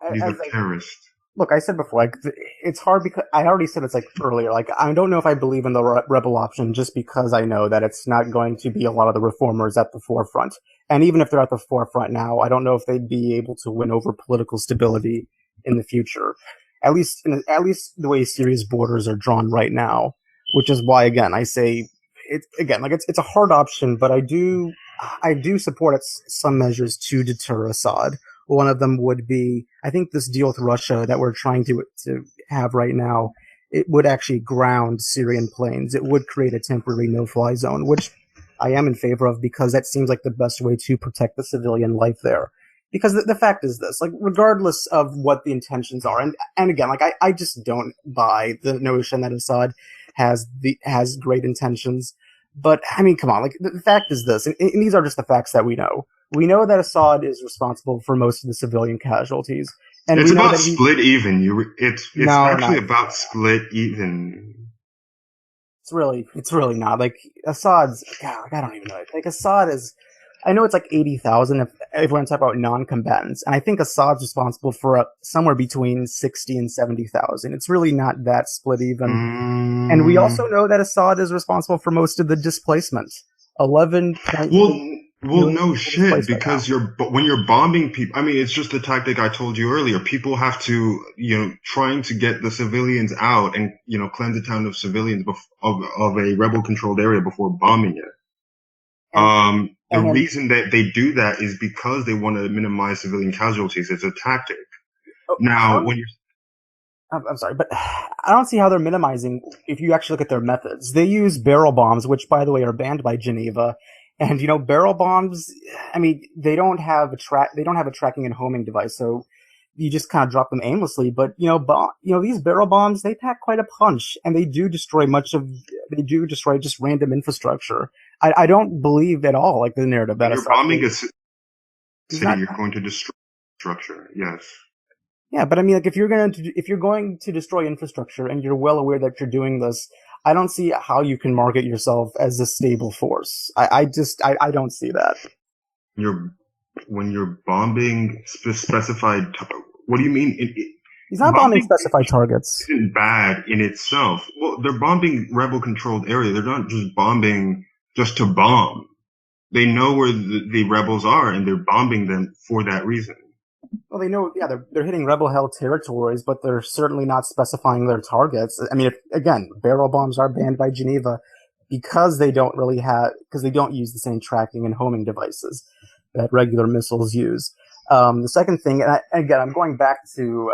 these are as I terrorists. look, I said before, like, it's hard because I already said it's like earlier. Like, I don't know if I believe in the rebel option just because I know that it's not going to be a lot of the reformers at the forefront. And even if they're at the forefront now, I don't know if they'd be able to win over political stability in the future. At least the way Syria's borders are drawn right now, which is why, again, I say it again. Like, it's a hard option, but I do support some measures to deter Assad. One of them would be, I think, this deal with Russia that we're trying to have right now. It would actually ground Syrian planes. It would create a temporary no-fly zone, which I am in favor of because that seems like the best way to protect the civilian life there. Because the fact is this, like, regardless of what the intentions are, and again, like, I just don't buy the notion that Assad has great intentions. But I mean, come on, like, the fact is this, and these are just the facts that we know. We know that Assad is responsible for most of the civilian casualties, and It's we know about that he. split even. It's No, actually not. about split even. It's really not. Like, Assad's. God, like, I don't even know. Like, Assad is. I know it's like 80,000 if we're going to talk about non-combatants, and I think Assad's responsible for somewhere between 60 and 70,000. It's really not that split even. And we also Mm, know that Assad is responsible for most of the displacement. 11.6 well, million no people shit, displaced right now. because when you're bombing people, I mean, it's just the tactic I told you earlier. People have to, trying to get the civilians out and, cleanse a town of civilians of a rebel controlled area before bombing it. And The and reason that they do that is because they want to minimize civilian casualties. It's a tactic. oh, Now, when you're I'm sorry, but I don't see how they're minimizing if you actually look at their methods. They use barrel bombs, which, by the way, are banned by Geneva, And barrel bombs. I mean, they don't have a tracking and homing device, so you just kind of drop them aimlessly. But these barrel bombs, they pack quite a punch, and they do destroy just random infrastructure. I don't believe at all like the narrative When that you're Assad bombing a is city, not. you're going to destroy structure. Yes. Yeah, but I mean, like if you're going to destroy infrastructure and you're well aware that you're doing this, I don't see how you can market yourself as a stable force. I don't see that. You're when you're bombing specified. What do you mean? He's not bombing Bombing specified targets. isn't bad in itself. Well, they're bombing rebel-controlled area. They're not just bombing just to bomb. They know where the rebels are, and they're bombing them for that reason. Well, they know, yeah, they're hitting rebel-held territories, but they're certainly not specifying their targets. I mean, again, barrel bombs are banned by Geneva because because they don't use the same tracking and homing devices that regular missiles use. The second thing, and again, I'm going back to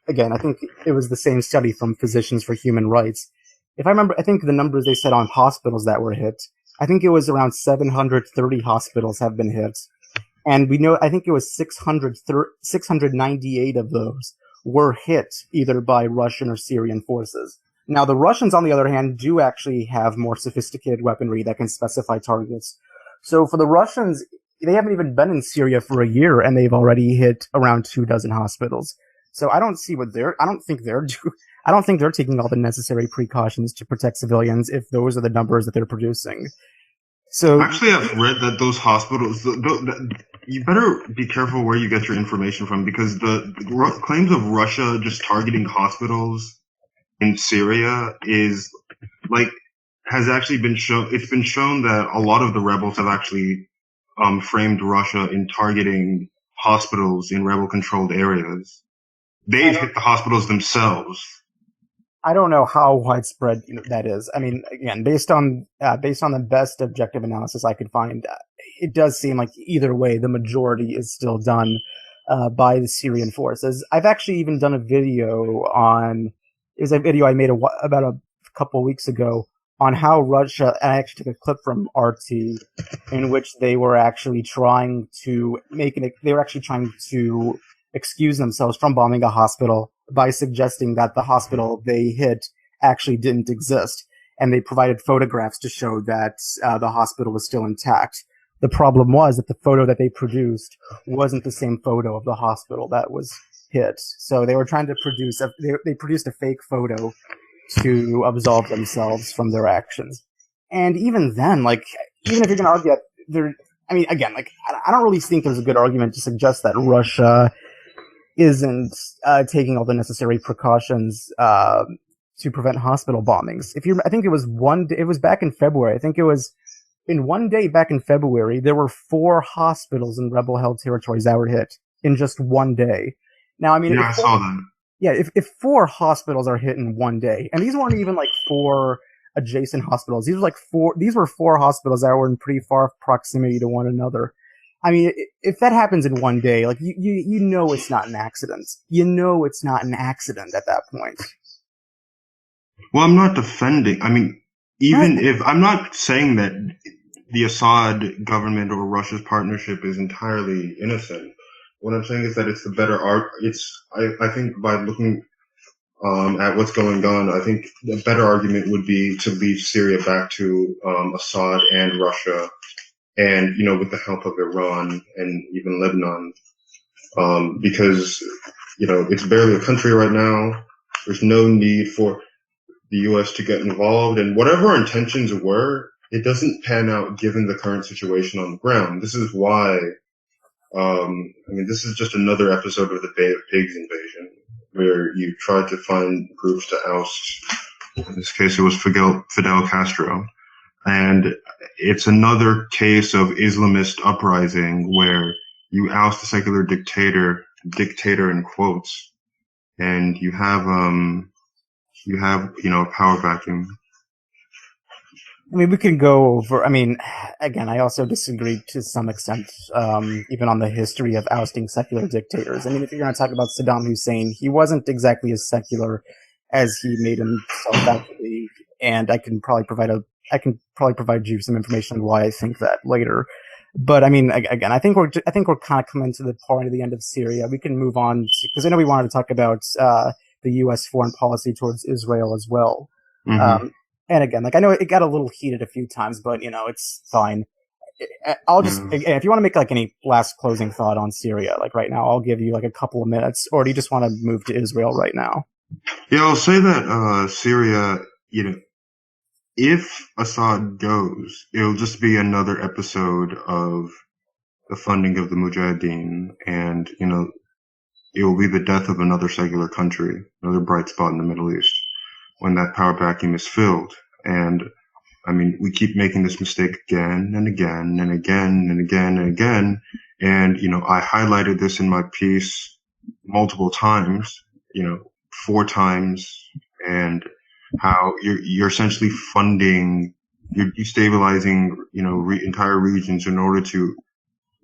again, I think it was the same study from Physicians for Human Rights. If I remember, I think the numbers they said on hospitals that were hit, I think it was around 730 hospitals have been hit. And we know, I think it was 698 of those were hit either by Russian or Syrian forces. Now, the Russians, on the other hand, do actually have more sophisticated weaponry that can specify targets. So for the Russians, they haven't even been in Syria for a year, and they've already hit around 24 hospitals. So I don't see I don't think I don't think they're taking all the necessary precautions to protect civilians if those are the numbers that they're producing. So Actually, I've read that those hospitals. You better be careful where you get your information from, because the claims of Russia just targeting hospitals in Syria is like has actually been shown. It's been shown that a lot of the rebels have actually framed Russia in targeting hospitals in rebel-controlled areas. I They've don't hit the hospitals themselves. I don't know how widespread that is. I mean, again, based on the best objective analysis I could find, it does seem like either way, the majority is still done by the Syrian forces. I've actually even done a video on. It was a video I made about a couple weeks ago on how Russia. And I actually took a clip from RT in which they were actually trying to They were actually trying to excuse themselves from bombing a hospital by suggesting that the hospital they hit actually didn't exist. And they provided photographs to show that the hospital was still intact. The problem was that the photo that they produced wasn't the same photo of the hospital that was hit. So they were trying to they produced a fake photo to absolve themselves from their actions. And even then, like, even if you're going to argue that I mean, again, like, I don't really think there's a good argument to suggest that Russia isn't taking all the necessary precautions to prevent hospital bombings. I think it was it was back in February. I think it was in one day back in February, there were 4 hospitals in rebel-held territories that were hit in just one day. Now, I mean, Yeah, I saw that. yeah, if 4 hospitals are hit in one day, and these weren't even like 4 adjacent hospitals. These were 4 hospitals that were in pretty far proximity to one another. I mean, if that happens in one day, like you know it's not an accident. You know it's not an accident at that point. Well, I'm not defending. I mean, even if I'm not saying that the Assad government or Russia's partnership is entirely innocent. What I'm saying is that it's the better art. I think by looking at what's going on, I think the better argument would be to leave Syria back to Assad and Russia, and with the help of Iran and even Lebanon, because it's barely a country right now. There's no need for the U.S. to get involved, and whatever our intentions were, it doesn't pan out given the current situation on the ground. This is why, this is just another episode of the Bay of Pigs invasion, where you tried to find groups to oust. In this case, it was Fidel Castro. And it's another case of Islamist uprising where you oust a secular dictator in quotes, and you have a power vacuum. I mean, we can go over. I mean, again, I also disagree to some extent, even on the history of ousting secular dictators. I mean, if you're going to talk about Saddam Hussein, he wasn't exactly as secular as he made himself out to be, and I can probably provide a I can probably provide you some information on why I think that later. But I mean, again, I think we're kind of coming to the point of the end of Syria. We can move on because I know we wanted to talk about the U.S. foreign policy towards Israel as well. Hmm. Um, and again, like I know it got a little heated a few times, but it's fine. I'll just Yeah. if you want to make like any last closing thought on Syria, like right now, I'll give you like a couple of minutes, or do you just want to move to Israel right now? Yeah, I'll say that Syria, if Assad goes, it'll just be another episode of the funding of the Mujahideen, and it will be the death of another secular country, another bright spot in the Middle East when that power vacuum is filled. And I mean, we keep making this mistake again and again and again and again and again. And, I highlighted this in my piece multiple times, 4 times, and how you're essentially funding, you're destabilizing, entire regions in order to,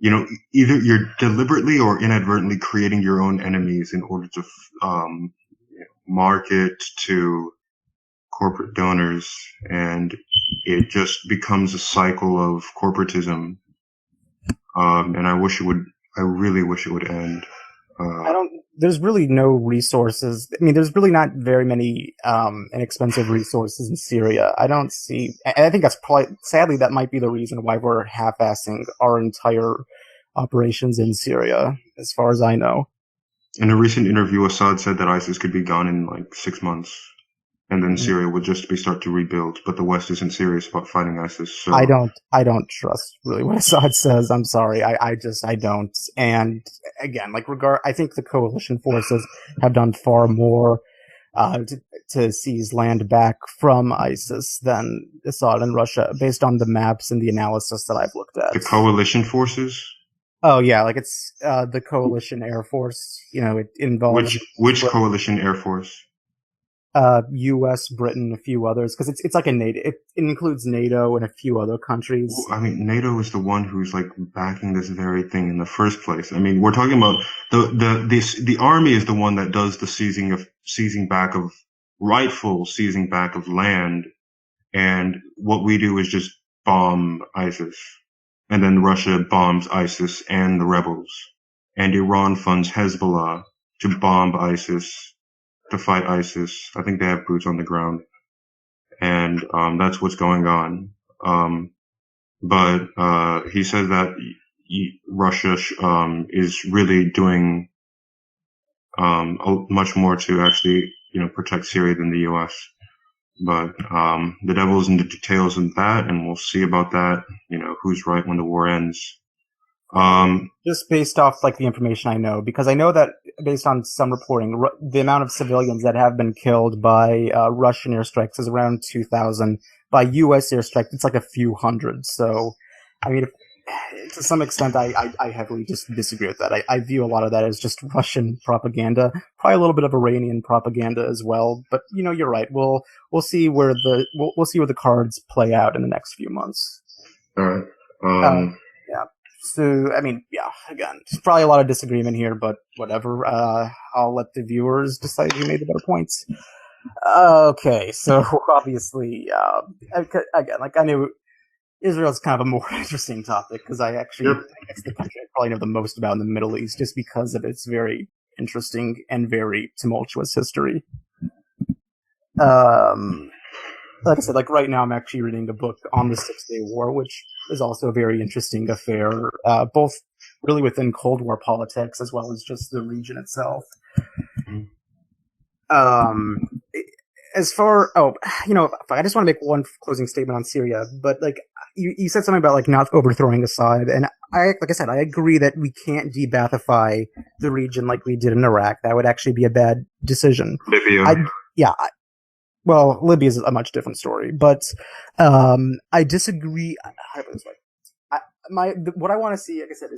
either you're deliberately or inadvertently creating your own enemies in order to market to corporate donors, and it just becomes a cycle of corporatism. And I really wish it would end. I Uh, don't. There's really no resources. I mean, there's really not very many inexpensive resources in Syria. I don't see. And I think that's probably, sadly, that might be the reason why we're half-assing our entire operations in Syria, as far as I know. in a recent interview, Assad said that ISIS could be gone in like 6 months, and then Syria would just be start to rebuild. But the West isn't serious about fighting ISIS, so I don't trust really what Assad says. I'm sorry. I don't. And again, I think the coalition forces have done far more to seize land back from ISIS than Assad and Russia, based on the maps and the analysis that I've looked the at. coalition forces. Oh yeah, like it's the coalition air force. It involves Which coalition air force? U.S., Britain, a few others, because it's like a NATO. It includes NATO and a few other countries. I mean, NATO is the one who's like backing this very thing in the first place. I mean, we're talking about the army is the one that does the rightful seizing back of land, and what we do is just bomb ISIS, and then Russia bombs ISIS and the rebels, and Iran funds Hezbollah to bomb ISIS, to fight ISIS. I think they have boots on the ground, and that's what's going on. Um, but he says that Russia is really doing much more to actually, protect Syria than the U.S. But the devil's in the details of that, and we'll see about that. Who's right when the war ends. Just based off like the information I know, because I know that based on some reporting, the amount of civilians that have been killed by Russian airstrikes is around 2,000. By U.S. airstrike, it's like a few hundred. So, I mean, to some extent, I heavily just disagree with that. I view a lot of that as just Russian propaganda, probably a little bit of Iranian propaganda as well. But you're right. We'll see where we'll see where the cards play out in the next few months. All right. Uh, yeah. So, I mean, yeah, again, probably a lot of disagreement here, but whatever. I'll let the viewers decide who made the better points. Okay, so obviously, again, like I knew Israel's kind of a more interesting topic because I Yep. think it's the country I probably know the most about in the Middle East just because of its very interesting and very tumultuous history. Like I said, like right now I'm actually reading a book on the Six-Day War, which is also a very interesting affair, both really within Cold War politics as well as just the region itself. As far I just want to make one closing statement on Syria, but like you said something about like not overthrowing Assad, and like I said, I agree that we can't de-Baathify the region like we did in Iraq. That would actually be a bad decision. Libya. Yeah, well, Libya is a much different story, but I disagree. What I want to see, like I said,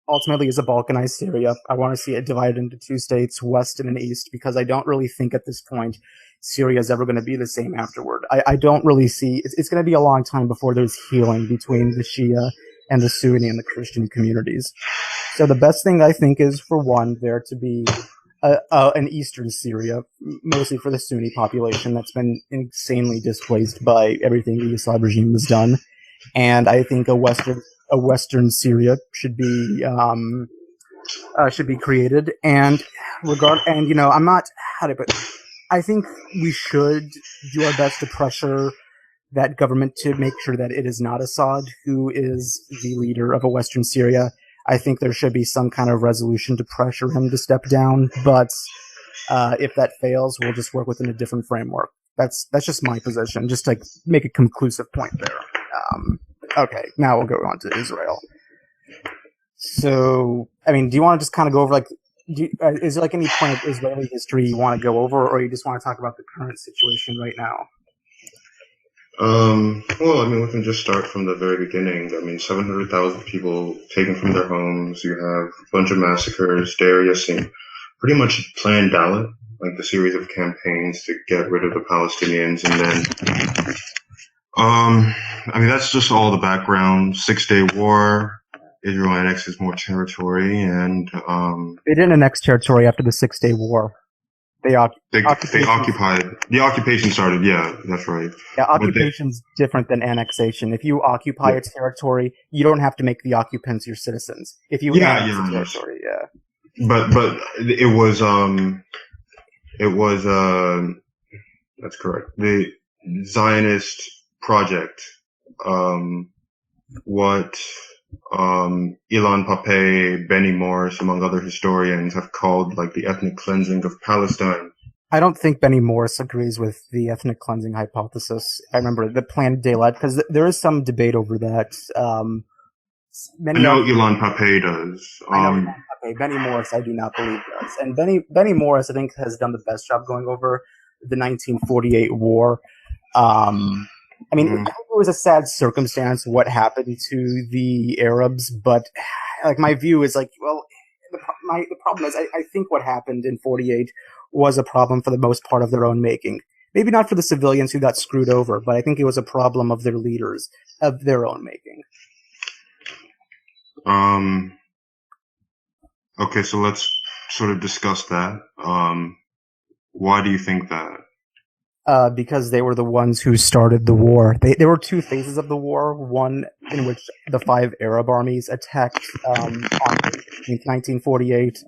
ultimately is a balkanized Syria. I want to see it divided into two states, west and an east, because I don't really think at this point Syria is ever going to be the same afterward. I don't really see it's going to be a long time before there's healing between the Shia and the Sunni and the Christian communities. So the best thing I think is, for one, there to be in eastern Syria, mostly for the Sunni population that's been insanely displaced by everything the Assad regime has done. And I think a Western Syria should be created. And I'm not how to put. I think we should do our best to pressure that government to make sure that it is not Assad who is the leader of a Western Syria. I think there should be some kind of resolution to pressure him to step down, but if that fails, we'll just work within a different framework. That's just my position, just to make a conclusive point there. Okay, now we'll go on to Israel. So, I mean, do you want to just kind of go over is there like any point of Israeli history you want to go over, or you just want to talk about the current situation right now? Well, I mean, we can just start from the very beginning. I mean, 700,000 people taken from their homes. You have a bunch of massacres. Deir Yassin, pretty much planned out, like the series of campaigns to get rid of the Palestinians, and then, I mean, that's just all the background. 6 Day War. Israel annexes more territory, and They didn't annex territory after the 6 Day War. they occupied. The occupation started. Yeah, that's right. Yeah, But they, occupation's different than annexation. If you occupy yeah, a territory, you don't have to make the occupants your citizens. If you yeah, annex a yeah, yes. territory, yeah. But it was that's correct. The Zionist project, um, what Ilan Pape, Benny Morris, among other historians, have called like the ethnic cleansing of Palestine. I don't think Benny Morris agrees with the ethnic cleansing hypothesis. I remember the planned daylight, because there is some debate over that. I Many know argue. Ilan Pape does. I know Elon Pepe. Benny Morris, I do not believe does. And Benny Morris, I think, has done the best job going over the 1948 war. I mean, Mm, it was a sad circumstance what happened to the Arabs, but like my view is like, well, the problem is I think what happened in '48 was a problem for the most part of their own making. Maybe not for the civilians who got screwed over, but I think it was a problem of their leaders of their own making. um, okay, so let's sort of discuss that. Why do you think that? Because they were the ones who started the war. There were two phases of the war. One in which the five Arab armies attacked on May 15th, 1948,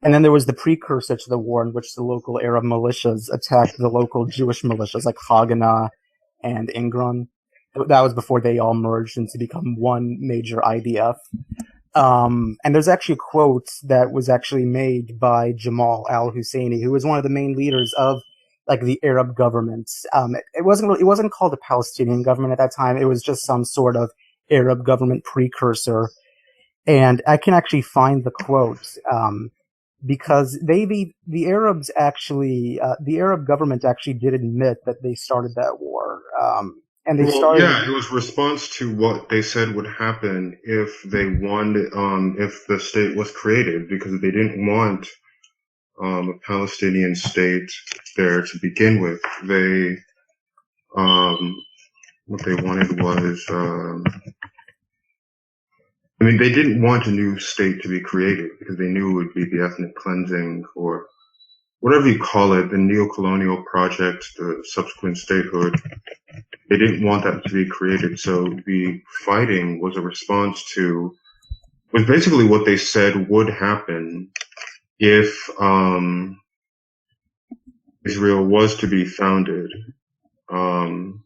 and then there was the precursor to the war in which the local Arab militias attacked the local Jewish militias like Haganah and Ingron. That was before they all merged into become one major IDF. And there's actually a quote that was actually made by Jamal al-Husseini, who was one of the main leaders of like the Arab government. It wasn't called the Palestinian government at that time. It was just some sort of Arab government precursor. And I can actually find the quote because the Arabs actually the Arab government actually did admit that they started that war. And they Well, started. yeah, it was response to what they said would happen if they won, if the state was created, because they didn't want a Palestinian state there to begin with. Um, what they wanted was, I mean, they didn't want a new state to be created because they knew it would be the ethnic cleansing or whatever you call it, the neo-colonial project, the subsequent statehood. They didn't want that to be created. So the fighting was a response to, was basically what they said would happen if Israel was to be founded. Um,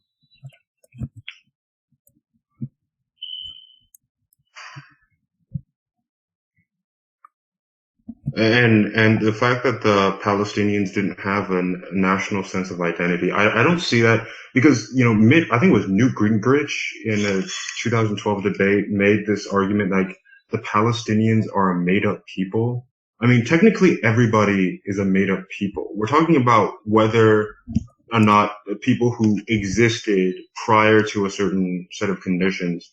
and the fact that the Palestinians didn't have a national sense of identity, I don't see that because I think it was Newt Gingrich in a 2012 debate made this argument like the Palestinians are a made up people. I mean, technically everybody is a made up people. We're talking about whether or not the people who existed prior to a certain set of conditions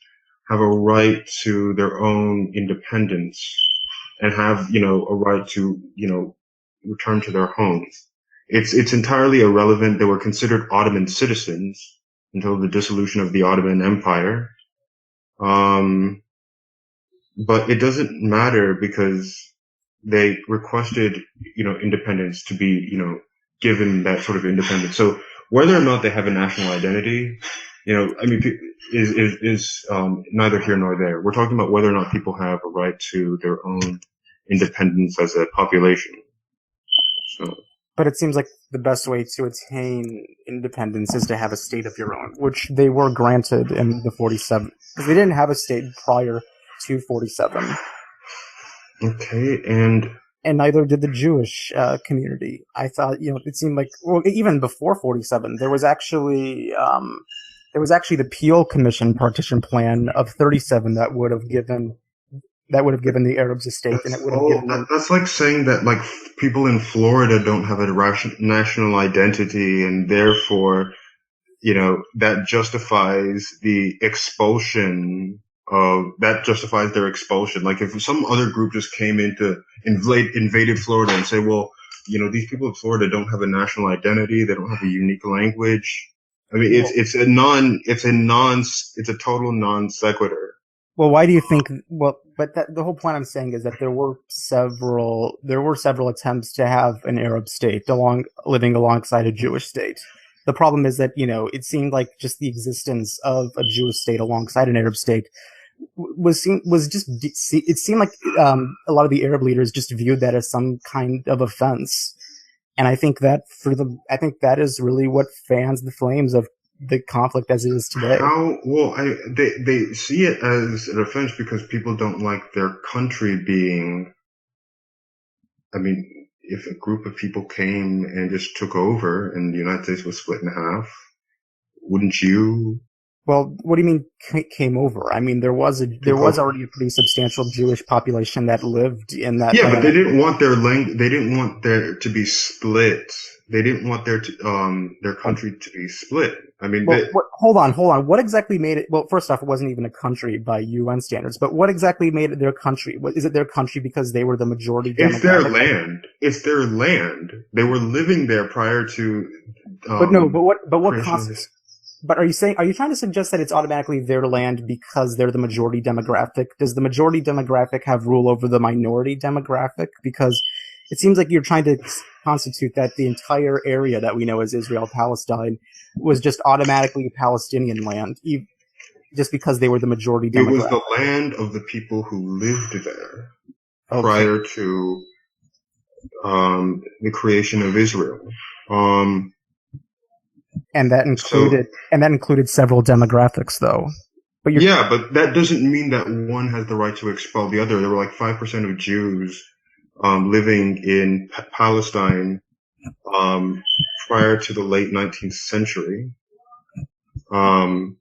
have a right to their own independence and have, a right to, return to their homes. It's entirely irrelevant. They were considered Ottoman citizens until the dissolution of the Ottoman Empire. Um, but it doesn't matter because they requested, independence to be, given that sort of independence. So whether or not they have a national identity, I mean, is neither here nor there. We're talking about whether or not people have a right to their own independence as a population. So But it seems like the best way to attain independence is to have a state of your own, which they were granted in the 47. Because they didn't have a state prior to 47. okay, and And neither did the Jewish community. I thought, it seemed like, well, even before 47, there was actually the Peel Commission partition plan of 37 that would have given the Arabs a state, and it would have given them. that's like saying that like people in Florida don't have a national identity, and therefore, that justifies their expulsion. Like if some other group just came into invaded Florida and say, well, these people in Florida don't have a national identity, they don't have a unique language. I mean, it's a total non sequitur. Well, why do you think? Well, but the whole point I'm saying is that there were several attempts to have an Arab state living alongside a Jewish state. The problem is that it seemed like just the existence of a Jewish state alongside an Arab state it seemed like a lot of the Arab leaders just viewed that as some kind of offense, and I think that is really what fans the flames of the conflict as it is today. How well they see it as an offense because people don't like their country being. I mean, if a group of people came and just took over and the United States was split in half, wouldn't you Well, what do you mean came over? I mean, there was take over? already a pretty substantial Jewish population that lived in that Yeah, but they land. didn't want their they didn't want there to be split. They didn't want their country to be split. I mean, Well, hold on, hold on. What exactly made it? Well, first off, it wasn't even a country by UN standards. But what exactly made it their country? Is it their country because they were the majority it's their demographic? land. It's their land. They were living there prior to But no, but what creation of this. But are you trying to suggest that it's automatically their land because they're the majority demographic? Does the majority demographic have rule over the minority demographic? Because it seems like you're trying to constitute that the entire area that we know as Israel Palestine was just automatically Palestinian land, just because they were the majority It was demographic. the land of the people who lived there Okay. prior to the creation of Israel. Um, And that so included several demographics, though. But you're yeah, but that doesn't mean that one has the right to expel the other. There were like 5% of Jews living in Palestine um, prior to the late 19th century. Um,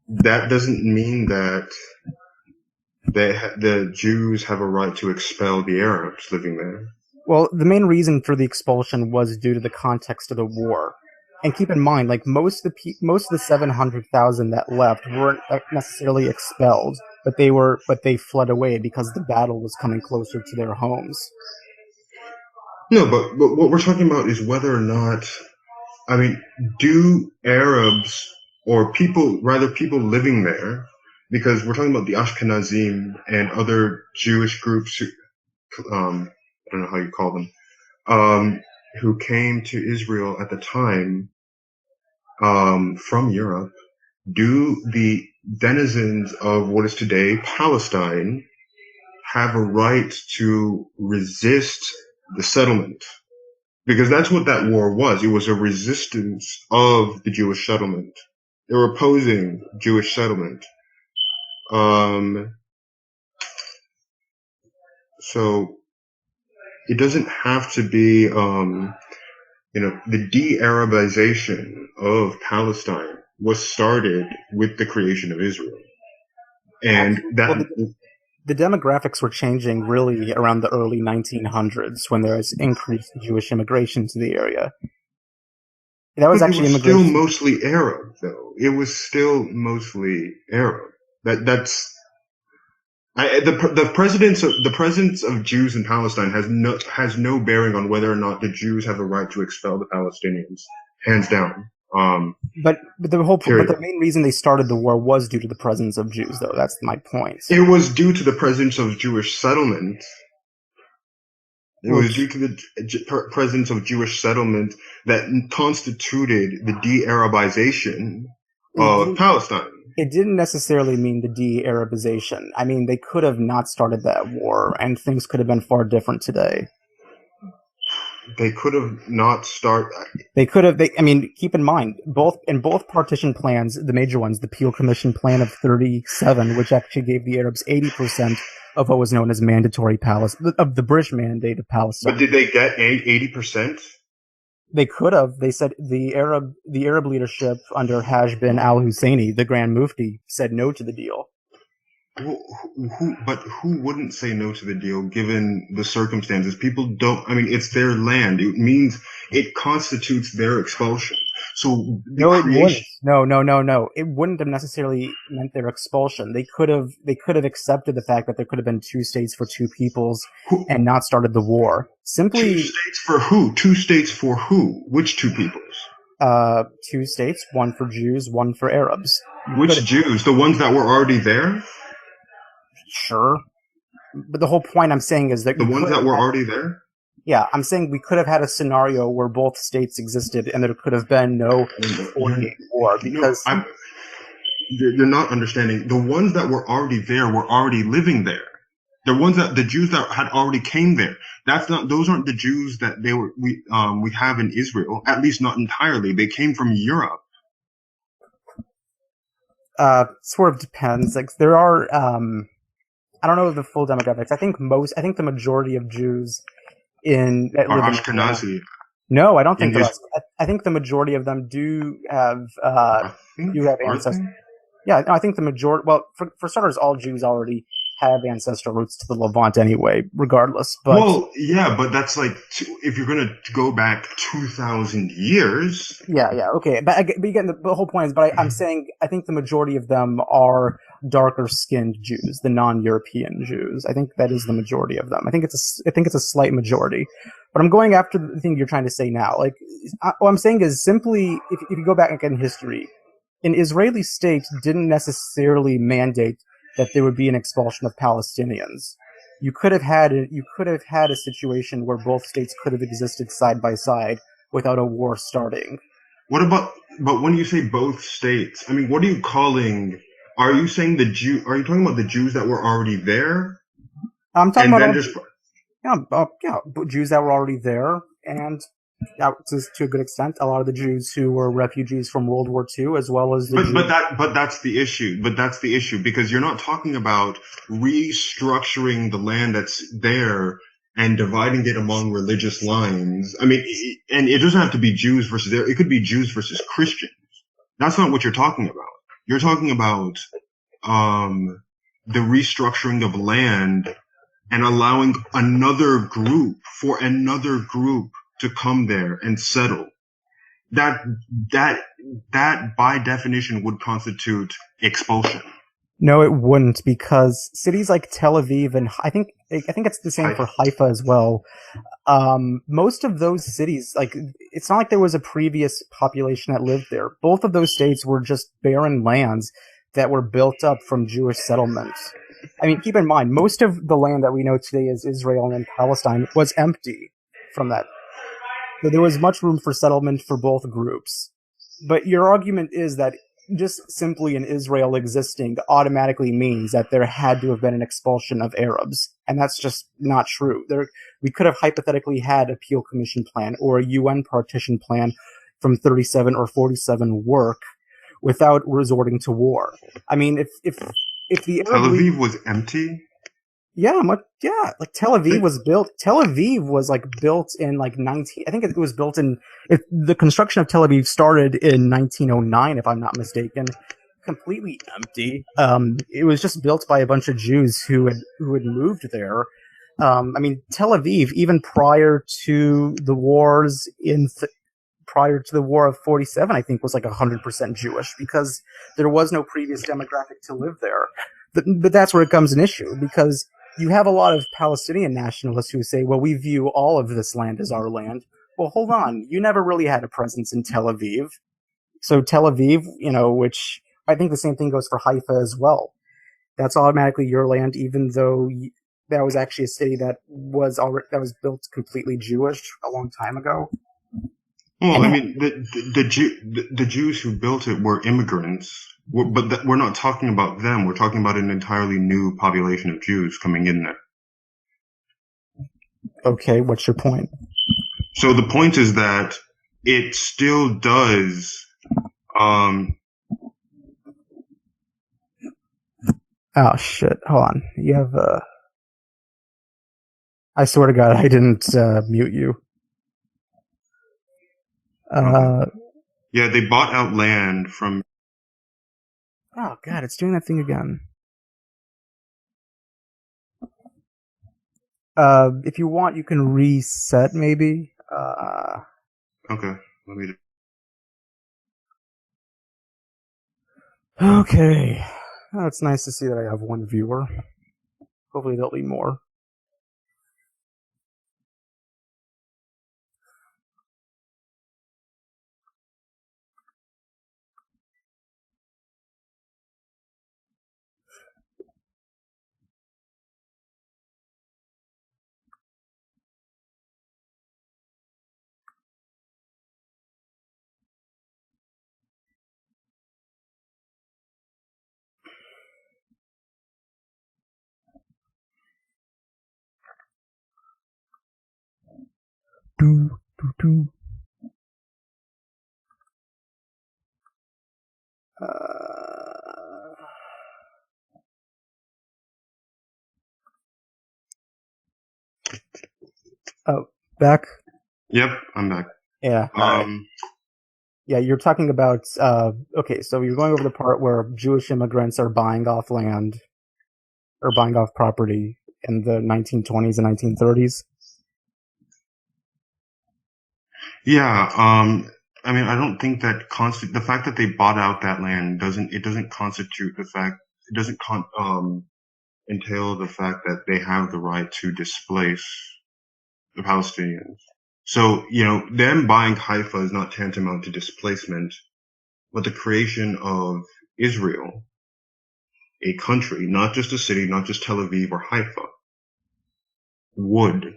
that doesn't mean that the Jews have a right to expel the Arabs living there. Well, the main reason for the expulsion was due to the context of the war. And keep in mind, like most of the 700,000 that left weren't necessarily expelled, but they fled away because the battle was coming closer to their homes. No, but what we're talking about is whether or not, I mean, do Arabs or people living there, because we're talking about the Ashkenazim and other Jewish groups I don't know how you call them, who came to Israel at the time, from Europe, do the denizens of what is today Palestine have a right to resist the settlement? Because that's what that war was. It was a resistance of the Jewish settlement. They were opposing Jewish settlement. Um, so it doesn't have to be, the de-Arabization of Palestine was started with the creation of Israel. And Actually, that, well, the demographics were changing really around the early 1900s when there was increased Jewish immigration to the area. That was but it actually was still immigration. mostly Arab, though. It was still mostly Arab. That's the presence of Jews in Palestine has no bearing on whether or not the Jews have a right to expel the Palestinians, hands down. But the Period. main reason they started the war was due to the presence of Jews, though. That's my point. It was due to the presence of Jewish settlement, It was due to the presence of Jewish settlement that constituted the de-Arabization it of didn't Palestine. it didn't necessarily mean the de-Arabization. I mean, they could have not started that war, and things could have been far different today. They could have not start. They could have. I mean, keep in mind, both partition plans, the major ones, the Peel Commission Plan of 37, which actually gave the Arabs 80% of what was known as mandatory Palestine, of the British mandate of But Palestine. did they get 80%? They could have. They said the Arab leadership under Haj bin al Husseini, the Grand Mufti, said no to the deal. But who wouldn't say no to the deal given the circumstances? People don't. I mean, it's their land. It means it constitutes their expulsion. So No, it wouldn't. No. It wouldn't have necessarily meant their expulsion. They could have accepted the fact that there could have been two states for two peoples who, and not started the war. Simply, two states for who? Two states for who? Which two peoples? Two states, one for Jews, one for Arabs. Which Jews? The ones that were already there? Sure. But the whole point I'm saying is that the ones that were already there? Yeah, I'm saying we could have had a scenario where both states existed and there could have been no 48 war because you're not understanding. The ones that were already there were already living there. The Jews that had already came there. Those aren't the Jews that we have in Israel, at least not entirely. They came from Europe. Sort of depends. Like there are I don't know the full demographics. I think the majority of Jews are Ashkenazi. No, I don't think they're. I think the majority of them do have ancestors. Yeah, I think the majority. Well, for starters, all Jews already have ancestral roots to the Levant anyway, regardless. But well, yeah, but that's like if you're going to go back 2,000 years. Yeah, okay, but again, the whole point is. But I'm saying I think the majority of them are darker skinned Jews, the non-European Jews. I think that is the majority of them. I think it's a slight majority. But I'm going after the thing you're trying to say now. Like, what I'm saying is simply, if you go back in history, an Israeli state didn't necessarily mandate that there would be an expulsion of Palestinians. You could have had a situation where both states could have existed side by side without a war starting. But when you say both states, I mean, what are you calling? Are you saying are you talking about the Jews that were already there? I'm talking about Jews that were already there, and to a good extent, a lot of the Jews who were refugees from World War II, as well as but that's the issue. But that's the issue because you're not talking about restructuring the land that's there and dividing it among religious lines. I mean, and it doesn't have to be Jews versus there. It could be Jews versus Christians. That's not what you're talking about. You're talking about the restructuring of land and allowing another group to come there and settle. That by definition would constitute expulsion. No, it wouldn't, because cities like Tel Aviv and I think it's the same for Haifa as well. Most of those cities, like, it's not like there was a previous population that lived there. Both of those states were just barren lands that were built up from Jewish settlements. I mean, keep in mind, most of the land that we know today as Israel and Palestine was empty from that. So there was much room for settlement for both groups. But your argument is that just simply in Israel existing automatically means that there had to have been an expulsion of Arabs. And that's just not true. We could have hypothetically had a Peel Commission plan or a UN partition plan from 37 or 47 work without resorting to war. I mean, if the Tel Aviv was empty? Yeah, like Tel Aviv was built. Tel Aviv was built in I think it was built in. The construction of Tel Aviv started in 1909, if I'm not mistaken. Completely empty. It was just built by a bunch of Jews who had moved there. I mean, Tel Aviv, even prior to the wars prior to the War of 47, I think was 100% Jewish because there was no previous demographic to live there. But that's where it becomes an issue because you have a lot of Palestinian nationalists who say, well, we view all of this land as our land. Well, hold on. You never really had a presence in Tel Aviv. So Tel Aviv, which I think the same thing goes for Haifa as well. That's automatically your land, even though that was actually a city that was built completely Jewish a long time ago. Well, And I mean, the Jews who built it were immigrants, but we're not talking about them. We're talking about an entirely new population of Jews coming in there. okay, what's your point? So the point is that it still does. Um, Oh shit! Hold on. You have I swear to God, I didn't mute you. okay. Uh, Yeah, they bought out land from. oh God, it's doing that thing again. If you want, you can reset maybe. Okay, let me. Okay. Oh, it's nice to see that I have one viewer. Hopefully there'll be more. Do, do, do. Uh, oh, back? Yep, I'm back. Yeah, alright. Yeah, you're talking about, okay, so you're going over the part where Jewish immigrants are buying off land, or buying off property in the 1920s and 1930s. Yeah, I mean, I don't think that the fact that they bought out that land doesn't constitute the fact, it doesn't entail the fact that they have the right to displace the Palestinians. So, them buying Haifa is not tantamount to displacement, but the creation of Israel, a country, not just a city, not just Tel Aviv or Haifa, would.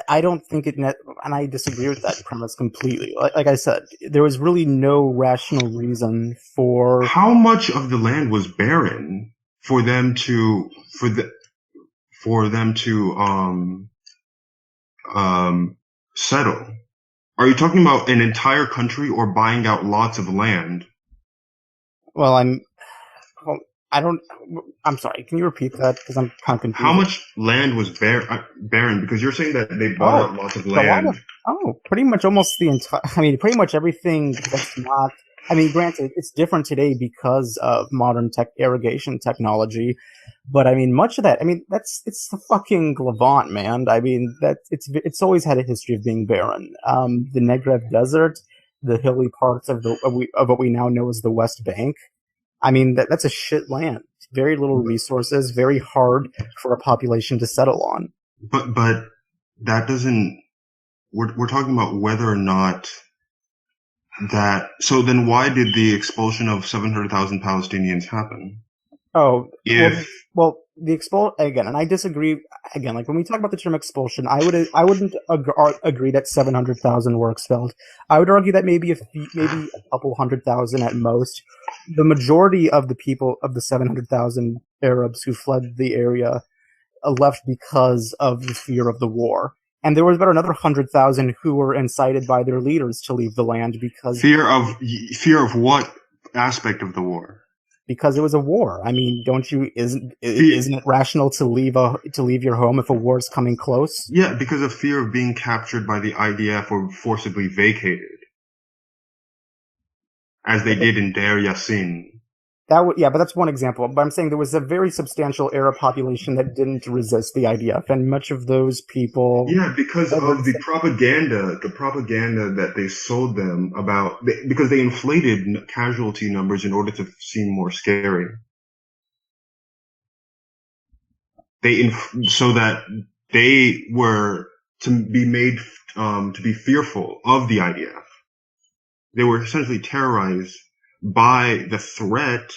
I don't think and I disagree with that premise completely. Like I said, there was really no rational reason for. How much of the land was barren for them to for them to settle? Are you talking about an entire country or buying out lots of land? Well, well, I don't. I'm sorry. Can you repeat that? Because I'm kind of How confused. much land was barren? Because you're saying that they bought Oh, out lots of a lot land. of. Oh, pretty much almost the entire. I mean, pretty much everything that's not. I mean, granted, it's different today because of modern irrigation technology, but I mean, much of that. I mean, it's the fucking Levant, man. I mean, it's always had a history of being barren. The Negev Desert, the hilly parts of what we now know as the West Bank. I mean, that's a shit land. Very little resources, very hard for a population to settle on. But that doesn't. We're talking about whether or not that. So then, why did the expulsion of 700,000 Palestinians happen? Oh, If the expul again, and I disagree. Again, like when we talk about the term expulsion, I wouldn't agree that 700,000 were expelled. I would argue that maybe a couple 100,000 at most. The majority of the people of the 700,000 Arabs who fled the area left because of the fear of the war. And there was about another 100,000 who were incited by their leaders to leave the land fear of what aspect of the war? because it was a war. I mean, don't you Fear, isn't it rational to leave your home if a war is coming close? yeah, because of fear of being captured by the IDF or forcibly vacated, as they did in Deir Yassin. Yeah, but that's one example. But I'm saying there was a very substantial Arab population that didn't resist the IDF, and much of those people. Yeah, because of the propaganda that they sold them because they inflated casualty numbers in order to seem more scary. So that they were to be made to be fearful of the IDF. They were essentially terrorized by the threat,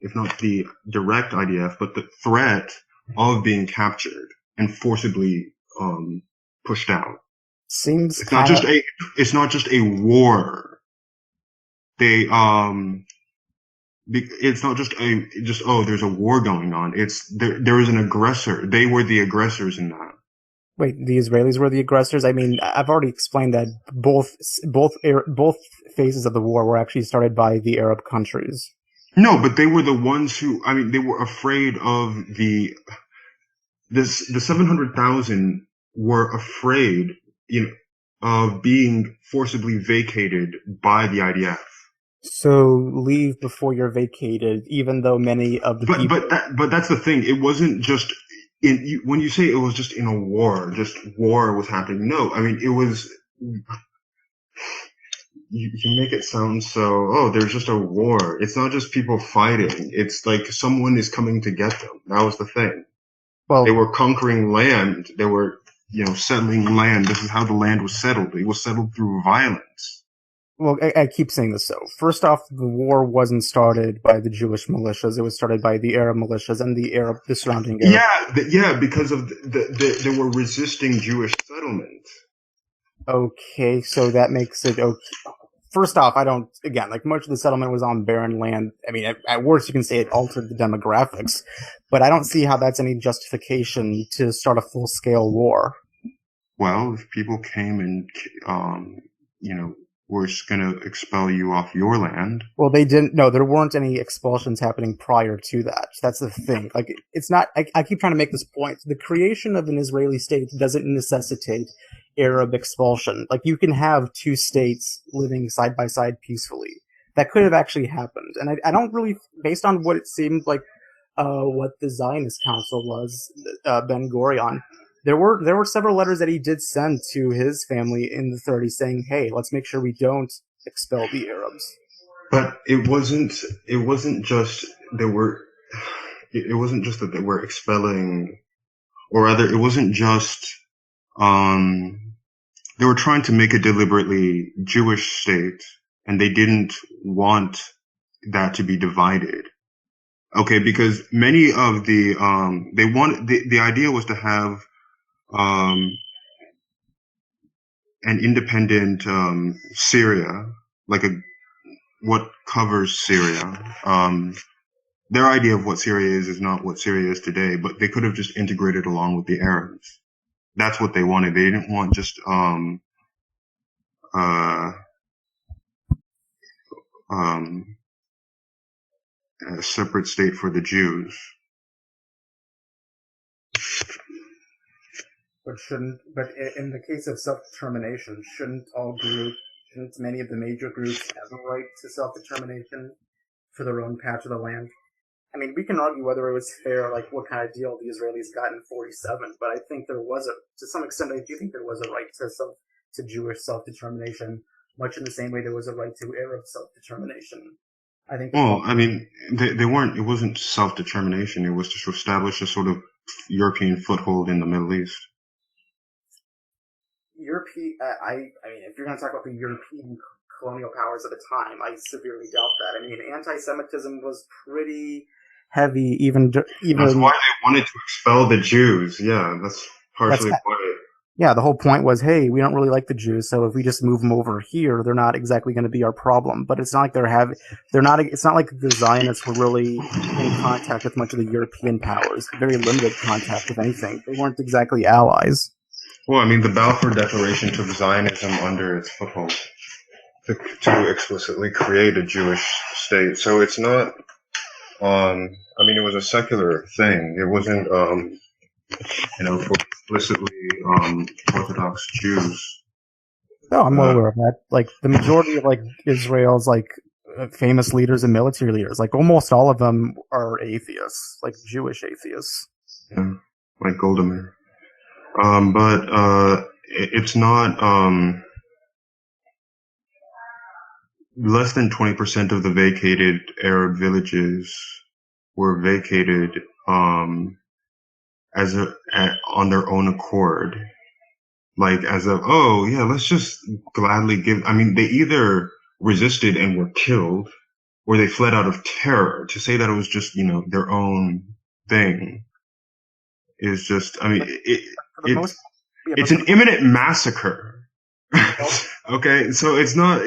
if not the direct IDF, but the threat of being captured and forcibly pushed out. Seems It's not kind of just a it's not just a war. They it's not just oh there's a war going on. It's there is an aggressor. They were the aggressors in that. wait. The Israelis were the aggressors. I mean, I've already explained that both phases of the war were actually started by the Arab countries. No, but they were the ones who I mean they were afraid of the 700,000 were afraid, you know, of being forcibly vacated by the IDF. So leave before you're vacated, even though many of the people. But that's the thing. It wasn't just when you say it was just in a war, just war was happening. No, I mean it was. You make it sound so. Oh, there's just a war. It's not just people fighting. It's like someone is coming to get them. That was the thing. They Well, were conquering land. They were, settling land. This is how the land was settled. It was settled through violence. I keep saying this. So first off, the war wasn't started by the Jewish militias. It was started by the Arab militias and the surrounding Arab. Yeah, because of they were resisting Jewish settlement. Okay, so that makes it okay. First off, I don't, again, like much of the settlement was on barren land. I mean, at worst, you can say it altered the demographics, but I don't see how that's any justification to start a full scale war. Well, if people came and, you know, were just going to expel you off your land. Well, they didn't. No, there weren't any expulsions happening prior to that. That's the thing. Like, it's not. I keep trying to make this point. The creation of an Israeli state doesn't necessitate Arab expulsion. Like, you can have two states living side by side peacefully. That could have actually happened, and I don't really, based on what it seemed like, what the Zionist Council was, Ben Gurion. There were several letters that he did send to his family in the 30s saying, "Hey, let's make sure we don't expel the Arabs." But it wasn't just there were it wasn't just that they were expelling, or rather it wasn't just um they were trying to make a deliberately Jewish state, and they didn't want that to be divided. Okay, because many of the idea was to have um an independent Syria, like a what covers Syria. Their idea of what Syria is not what Syria is today, but they could have just integrated along with the Arabs. That's what they wanted. They didn't want just uh, um, a separate state for the Jews. But in the case of self-determination, shouldn't many of the major groups have a right to self-determination for their own patch of the land? I mean, we can argue whether it was fair, like what kind of deal the Israelis got in '47, but I think there was to some extent, I do think there was a right to Jewish self-determination, much in the same way there was a right to Arab self-determination. I think the Well, problem I mean, they weren't. It wasn't self-determination. It was to establish a sort of European foothold in the Middle East. European, I mean, if you're going to talk about the European colonial powers at the time, I severely doubt that. I mean, anti-Semitism was pretty heavy, That's why even they wanted to expel the Jews. Yeah, that's that's partially why. yeah. The whole point was, hey, we don't really like the Jews, so if we just move them over here, they're not exactly going to be our problem. But it's not like they're not. It's not like the Zionists were really in contact with much of the European powers. Very limited contact, if anything. They weren't exactly allies. Well, I mean, the Balfour Declaration took Zionism under its foothold to explicitly create a Jewish state. So it's not. I mean, it was a secular thing. It wasn't, for explicitly Orthodox Jews. No, I'm well Uh, aware of that. Like the majority of like Israel's like famous leaders and military leaders, like almost all of them are atheists, like Jewish atheists. yeah, like Golda Meir. But it's not. Less than 20% of the vacated Arab villages were vacated on their own accord, like as a oh yeah, let's just gladly give. I mean, they either resisted and were killed, or they fled out of terror. To say that it was just their own thing is just, I mean, But for the most, it's yeah, but it's for an the most, imminent massacre. well, Okay, so it's not,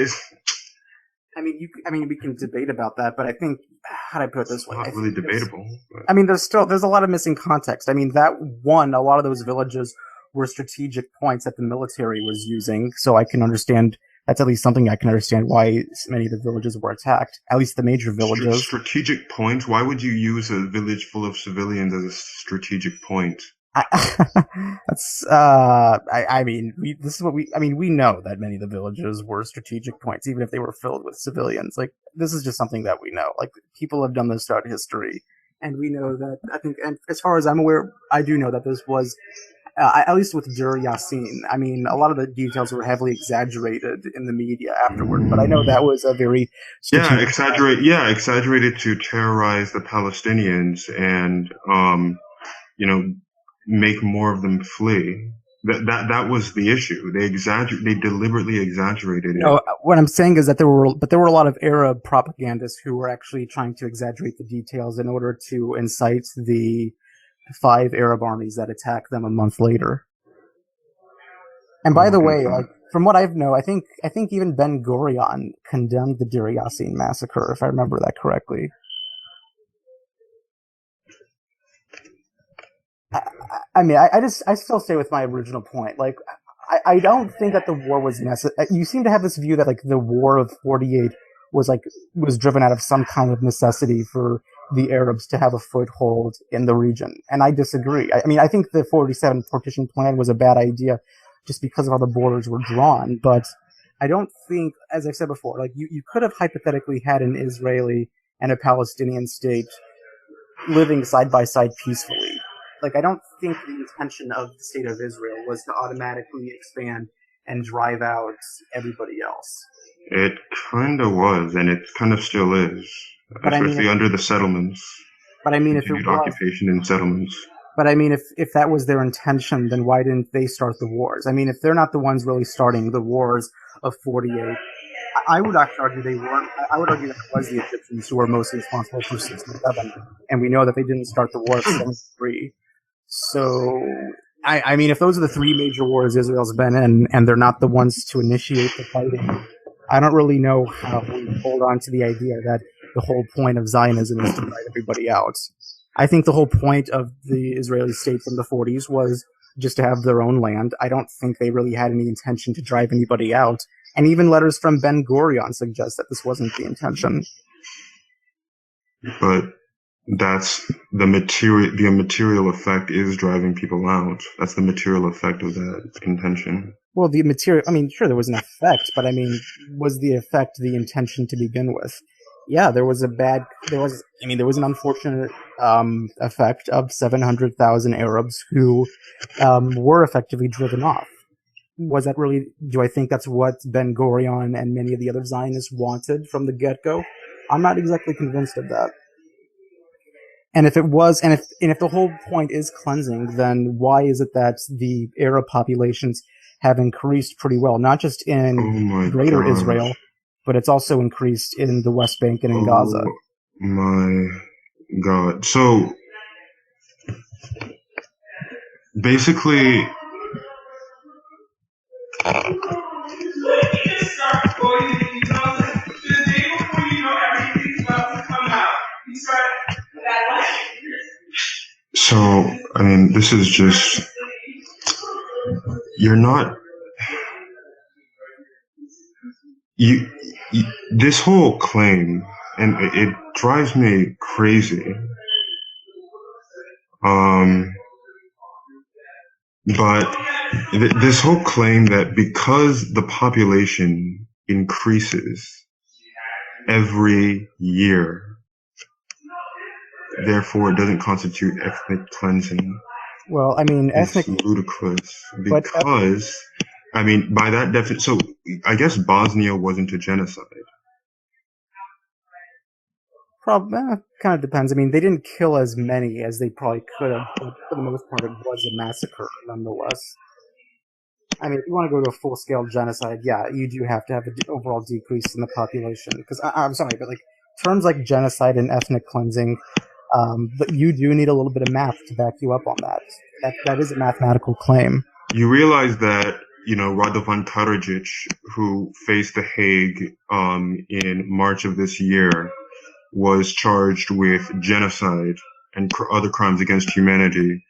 I mean, we can debate about that, but I think how do I put it it's this way? I not think really debatable. But I mean, there's a lot of missing context. I mean, that one, a lot of those villages were strategic points that the military was using, so I can understand. That's at least something I can understand why many of the villages were attacked. At least the major villages. strategic point. Why would you use a village full of civilians as a strategic point? I, that's I mean this is what we I mean we know that many of the villages were strategic points even if they were filled with civilians. Like this is just something that we know. Like people have done this throughout history, and we know that. I think, and as far as I'm aware, I do know that this was at least with Dur Yassin. I mean, a lot of the details were heavily exaggerated in the media afterward, but I know that was a very Yeah, strategic. exaggerated to terrorize the Palestinians and you know, make more of them flee. That was the issue. They deliberately exaggerated it. No, what I'm saying is that there were a lot of Arab propagandists who were actually trying to exaggerate the details in order to incite the five Arab armies that attacked them a month later. And by Oh, the okay, way, fine. like from what I've know, I think even Ben Gurion condemned the Deir Yassin massacre, if I remember that correctly. I mean, I still stay with my original point. Like, I don't think that the war was necessary. You seem to have this view that like the War of '48 was driven out of some kind of necessity for the Arabs to have a foothold in the region, and I disagree. I mean, I think the '47 partition plan was a bad idea, just because of how the borders were drawn. But I don't think, as I've said before, like you could have hypothetically had an Israeli and a Palestinian state living side by side peacefully. Like, I don't think the intention of the state of Israel was to automatically expand and drive out everybody else. It kind of was, and it kind of still is, But I mean, especially under the settlements, if it continued was, occupation and settlements. but I mean, if that was their intention, then why didn't they start the wars? I mean, if they're not the ones really starting the wars of '48, I would actually argue they weren't. I would argue that it was the Egyptians who were mostly responsible for '67, and we know that they didn't start the war of '73. So, I mean, if those are the three major wars Israel's been in, and they're not the ones to initiate the fighting, I don't really know how we hold on to the idea that the whole point of Zionism is to drive everybody out. I think the whole point of the Israeli state from the '40s was just to have their own land. I don't think they really had any intention to drive anybody out. And even letters from Ben Gurion suggest that this wasn't the intention. But that's the material. The material effect is driving people out. That's the material effect of that contention. Well, the material, I mean, sure, there was an effect, but I mean, was the effect the intention to begin with? Yeah, there was an unfortunate effect of 700,000 Arabs who were effectively driven off. Was that really, do I think that's what Ben Gurion and many of the other Zionists wanted from the get go? I'm not exactly convinced of that. And if it was, and if the whole point is cleansing, then why is it that the Arab populations have increased pretty well, not just Oh in my Greater Israel, gosh. but it's also increased in the West Bank and in Oh Gaza? my God. So basically, so I mean, this is just, you're not, you, you this whole claim, and it drives me crazy. Um, but this whole claim that because the population increases every year, therefore it doesn't constitute ethnic cleansing, Well, I mean, is ethnic, ludicrous. but Because, I mean, by that definition, so I guess Bosnia wasn't a genocide. kind of depends. I mean, they didn't kill as many as they probably could have, but for the most part, it was a massacre nonetheless. I mean, if you want to go to a full scale genocide, yeah, you do have to have an overall decrease in the population. Because I'm sorry, but like terms like genocide and ethnic cleansing But you do need a little bit of math to back you up on that. That is a mathematical claim. You realize that, Radovan Karadzic, who faced The Hague in March of this year, was charged with genocide and other crimes against humanity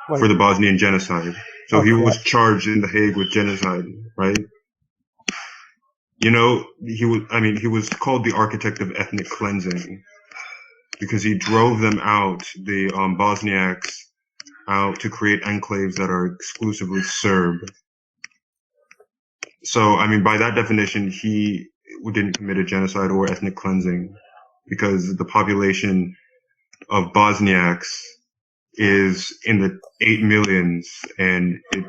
Wait, for the Bosnian genocide. So he okay. was charged in The Hague with genocide, right? He was called the architect of ethnic cleansing because he drove them out, the Bosniaks, out to create enclaves that are exclusively Serb. So, by that definition, he didn't commit a genocide or ethnic cleansing because the population of Bosniaks is in the 8 millions and it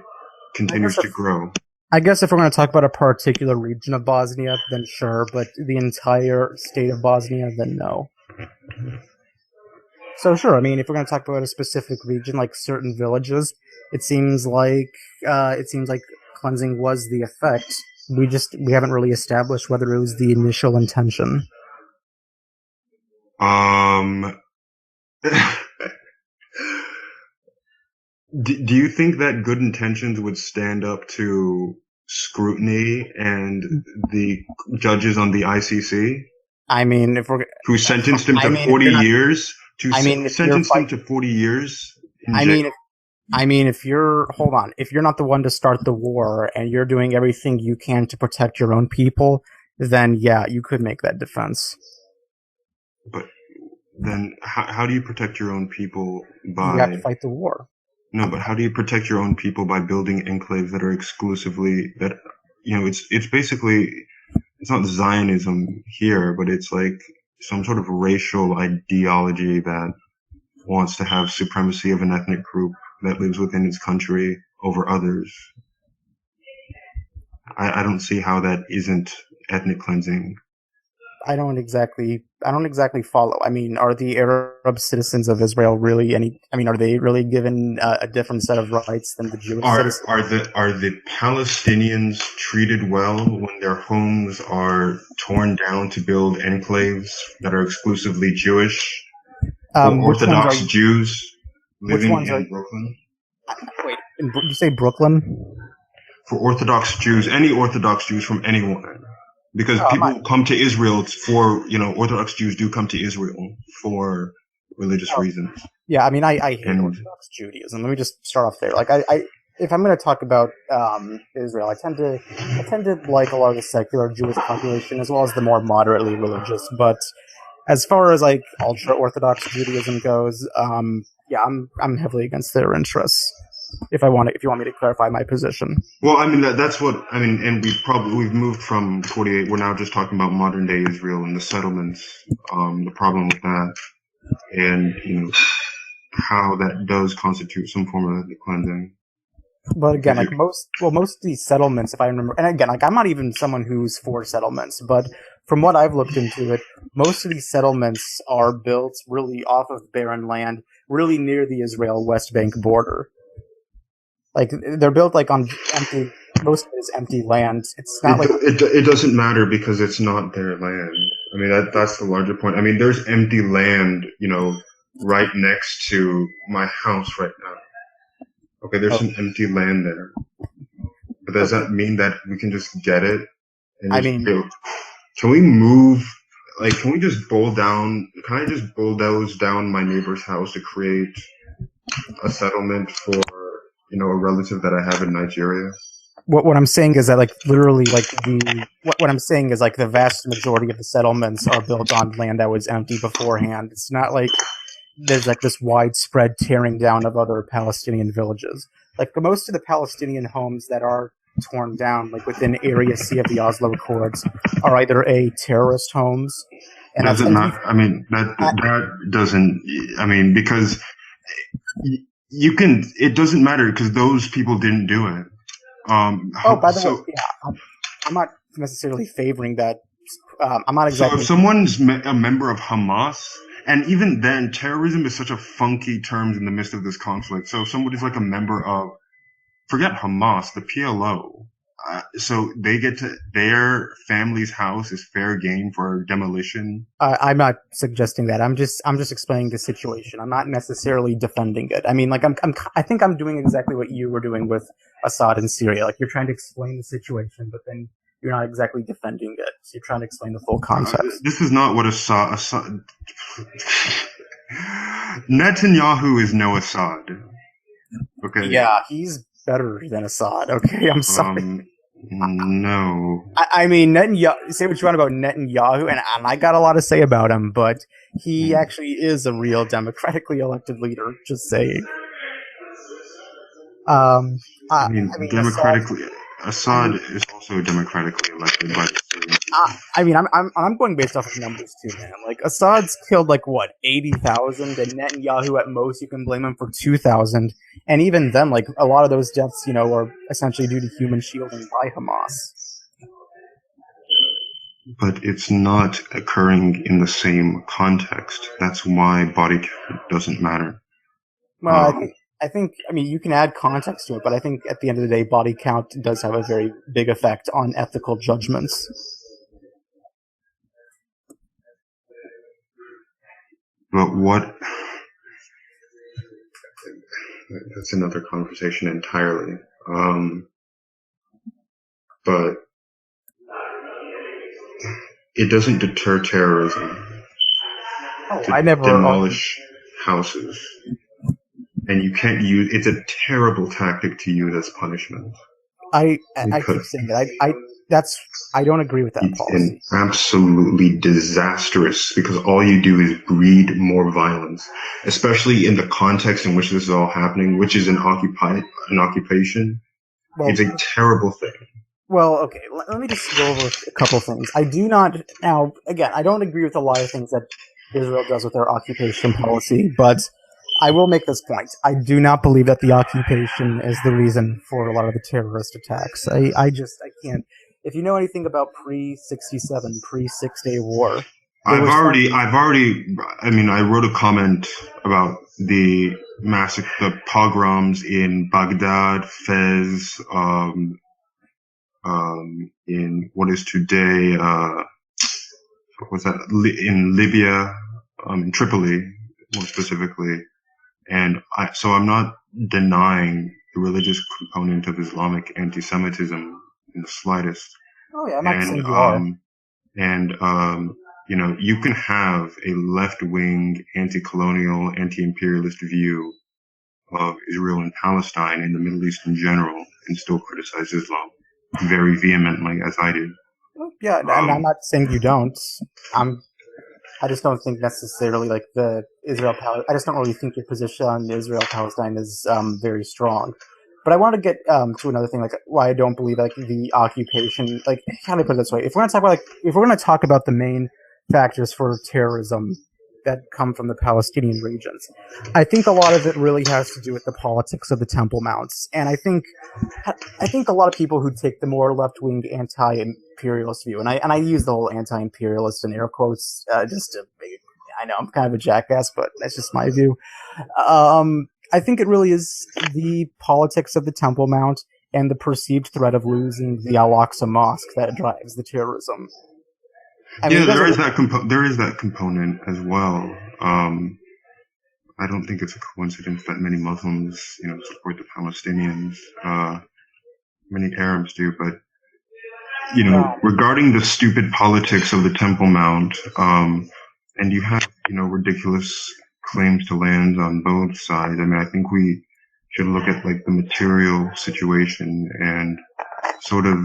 continues to grow. I guess if we're going to talk about a particular region of Bosnia, then sure, but the entire state of Bosnia, then no. So sure, if we're going to talk about a specific region, like certain villages, it seems like cleansing was the effect. We haven't really established whether it was the initial intention. Do you think that good intentions would stand up to scrutiny and the judges on the ICC? If we're who sentenced him to 40 years? Sentenced him to 40 years in jail. if you're not the one to start the war and you're doing everything you can to protect your own people, then yeah, you could make that defense. But then how do you protect your own people by... You have to fight the war. No, but how do you protect your own people by building enclaves that are exclusively... it's basically... It's not Zionism here, but it's like some sort of racial ideology that wants to have supremacy of an ethnic group that lives within its country over others. I don't see how that isn't ethnic cleansing. I don't exactly follow. Are the Arab citizens of Israel really are they really given a different set of rights than the Jewish citizens? Are the Palestinians treated well when their homes are torn down to build enclaves that are exclusively Jewish? Orthodox Jews living in Brooklyn? Wait, you say Brooklyn? For Orthodox Jews, any Orthodox Jews from anyone. Because people come to Israel for, Orthodox Jews do come to Israel for religious reasons. Yeah, I hate Orthodox Judaism. Let me just start off there. If I'm going to talk about Israel, I tend to like a lot of the secular Jewish population as well as the more moderately religious. But as far as ultra Orthodox Judaism goes, yeah, I'm heavily against their interests. If you want me to clarify my position. Well, that's what and we've moved from 48. We're now just talking about modern day Israel and the settlements. The problem with that, and how that does constitute some form of ethnic cleansing. But again, most of these settlements, if I remember, and again, I'm not even someone who's for settlements, but from what I've looked into it, most of these settlements are built really off of barren land, really near the Israel-West Bank border. They're built on empty. Most of it is empty land. It's not it doesn't matter because it's not their land. That's the larger point. There's empty land, right next to my house right now. Okay, there's some empty land there. But does that mean that we can just get it? And build? Can we move? Can we just Can I just bulldoze down my neighbor's house to create a settlement for a relative that I have in Nigeria? What I'm saying is that literally what I'm saying is the vast majority of the settlements are built on land that was empty beforehand. It's not there's this widespread tearing down of other Palestinian villages. Most of the Palestinian homes that are torn down within Area C of the Oslo Accords are either terrorist homes. And that doesn't because it doesn't matter because those people didn't do it. By the way, yeah, I'm not necessarily favoring that. I'm not exactly. So if someone's a member of Hamas, and even then, terrorism is such a funky term in the midst of this conflict. So if somebody's a member of, forget Hamas, the PLO. So they get to their family's house is fair game for demolition. I'm not suggesting that. I'm just explaining the situation. I'm not necessarily defending it. I mean, like I think I'm doing exactly what you were doing with Assad in Syria. Like you're trying to explain the situation, but then you're not exactly defending it. So you're trying to explain the full context. This is not what Assad Netanyahu is no Assad. Okay. Yeah, he's better than Assad. Okay, I'm sorry. Um, no. I mean, Netanyahu. Say what you want about Netanyahu, and I got a lot to say about him, but he actually is a real democratically elected leader. Just saying. Um, I mean, I mean, Assad. democratically, I Assad mean, is also democratically elected by the Syrian people. I mean, I'm going based off of numbers too, man. Like Assad's killed like what 80,000, and Netanyahu at most you can blame him for 2,000, and even then, like a lot of those deaths, are essentially due to human shielding by Hamas. But it's not occurring in the same context. That's why body count doesn't matter. Well, Um, I mean, you can add context to it, but I think at the end of the day, body count does have a very big effect on ethical judgments. but what? That's another conversation entirely. But it doesn't deter terrorism Oh, to I never argued. demolish houses. And you can't use it's a terrible tactic to use as punishment I keep because saying that. I don't agree with that it's an policy. absolutely disastrous because all you do is breed more violence, especially in the context in which this is all happening, which is an occupation. It's Well, a terrible thing. Well, okay. Let me just go over a couple things. I do not now. Again, I don't agree with a lot of things that Israel does with their occupation policy, but I will make this point. I do not believe that the occupation is the reason for a lot of the terrorist attacks. I can't. If you know anything about pre-67, pre-Six Day War, there were some. I mean, I wrote a comment about the massacre, the pogroms in Baghdad, Fez, in what is today, what was that, in Libya, in Tripoli, more specifically. And so I'm not denying the religious component of Islamic anti-Semitism in the slightest. Oh yeah, I'm not And, saying you are. and, you can have a left-wing, anti-colonial, anti-imperialist view of Israel and Palestine and the Middle East in general and still criticize Islam very vehemently, as I do. Yeah, and I'm Um, not saying you don't. I'm I just don't think necessarily like the Israel Palestine. I just don't really think your position on Israel Palestine is very strong. But I want to get to another thing, like why I don't believe like the occupation. Like how do I put it this way? If we're going to talk about the main factors for terrorism that come from the Palestinian regions, I think a lot of it really has to do with the politics of the Temple Mounts, and I think a lot of people who take the more left wing anti-imperialist view, and I use the whole anti-imperialist in air quotes just to make. I know I'm kind of a jackass, but that's just my view. I think it really is the politics of the Temple Mount and the perceived threat of losing the Al Aqsa Mosque that drives the terrorism. I mean, yeah, it doesn't. there is that component as well. I don't think it's a coincidence that many Muslims, support the Palestinians. Many Arabs do, but regarding the stupid politics of the Temple Mount, and you have, ridiculous claims to land on both sides. I mean, I think we should look at like the material situation and sort of,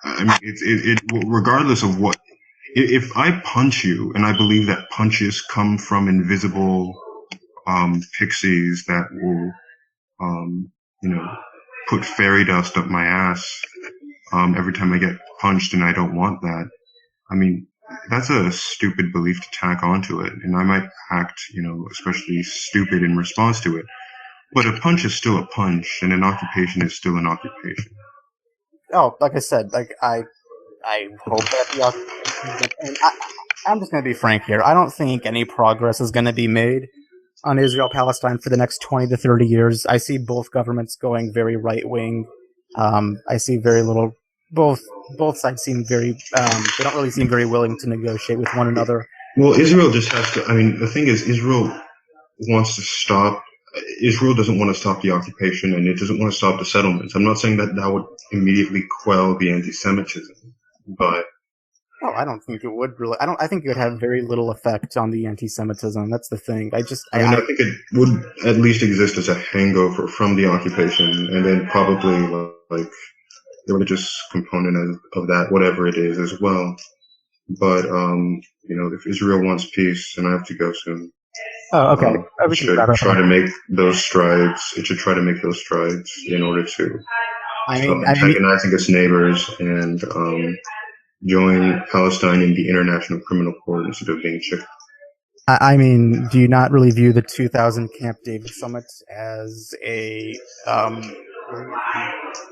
I mean, regardless of what, if I punch you, and I believe that punches come from invisible, pixies that will, um, you know, put fairy dust up my ass every time I get punched, and I don't want that. I mean, that's a stupid belief to tack onto it, and I might act, especially stupid in response to it. But a punch is still a punch, and an occupation is still an occupation. Oh, like I said, like I hope that the occupation, and I'm just going to be frank here. I don't think any progress is going to be made on Israel Palestine for the next 20 to 30 years. I see both governments going very right wing. I see very little. Both sides seem very. They don't really seem very willing to negotiate with one another. Well, Israel just has to. I mean, the thing is, Israel wants to stop. Israel doesn't want to stop the occupation, and it doesn't want to stop the settlements. I'm not saying that that would immediately quell the anti-Semitism, but Oh, I don't think it would really. I don't. I think it would have very little effect on the anti-Semitism. That's the thing. I just. I mean, I think it would at least exist as a hangover from the occupation, and then probably like the religious component of that, whatever it is, as well. But if Israel wants peace, and I have to go soon, Oh, okay. it We can should wrap up. try to make those strides. It should try to make those strides in order to stop I mean, antagonizing its neighbors and join Palestine in the International Criminal Court instead of being chicken. I mean, do you not really view the 2000 Camp David summit as a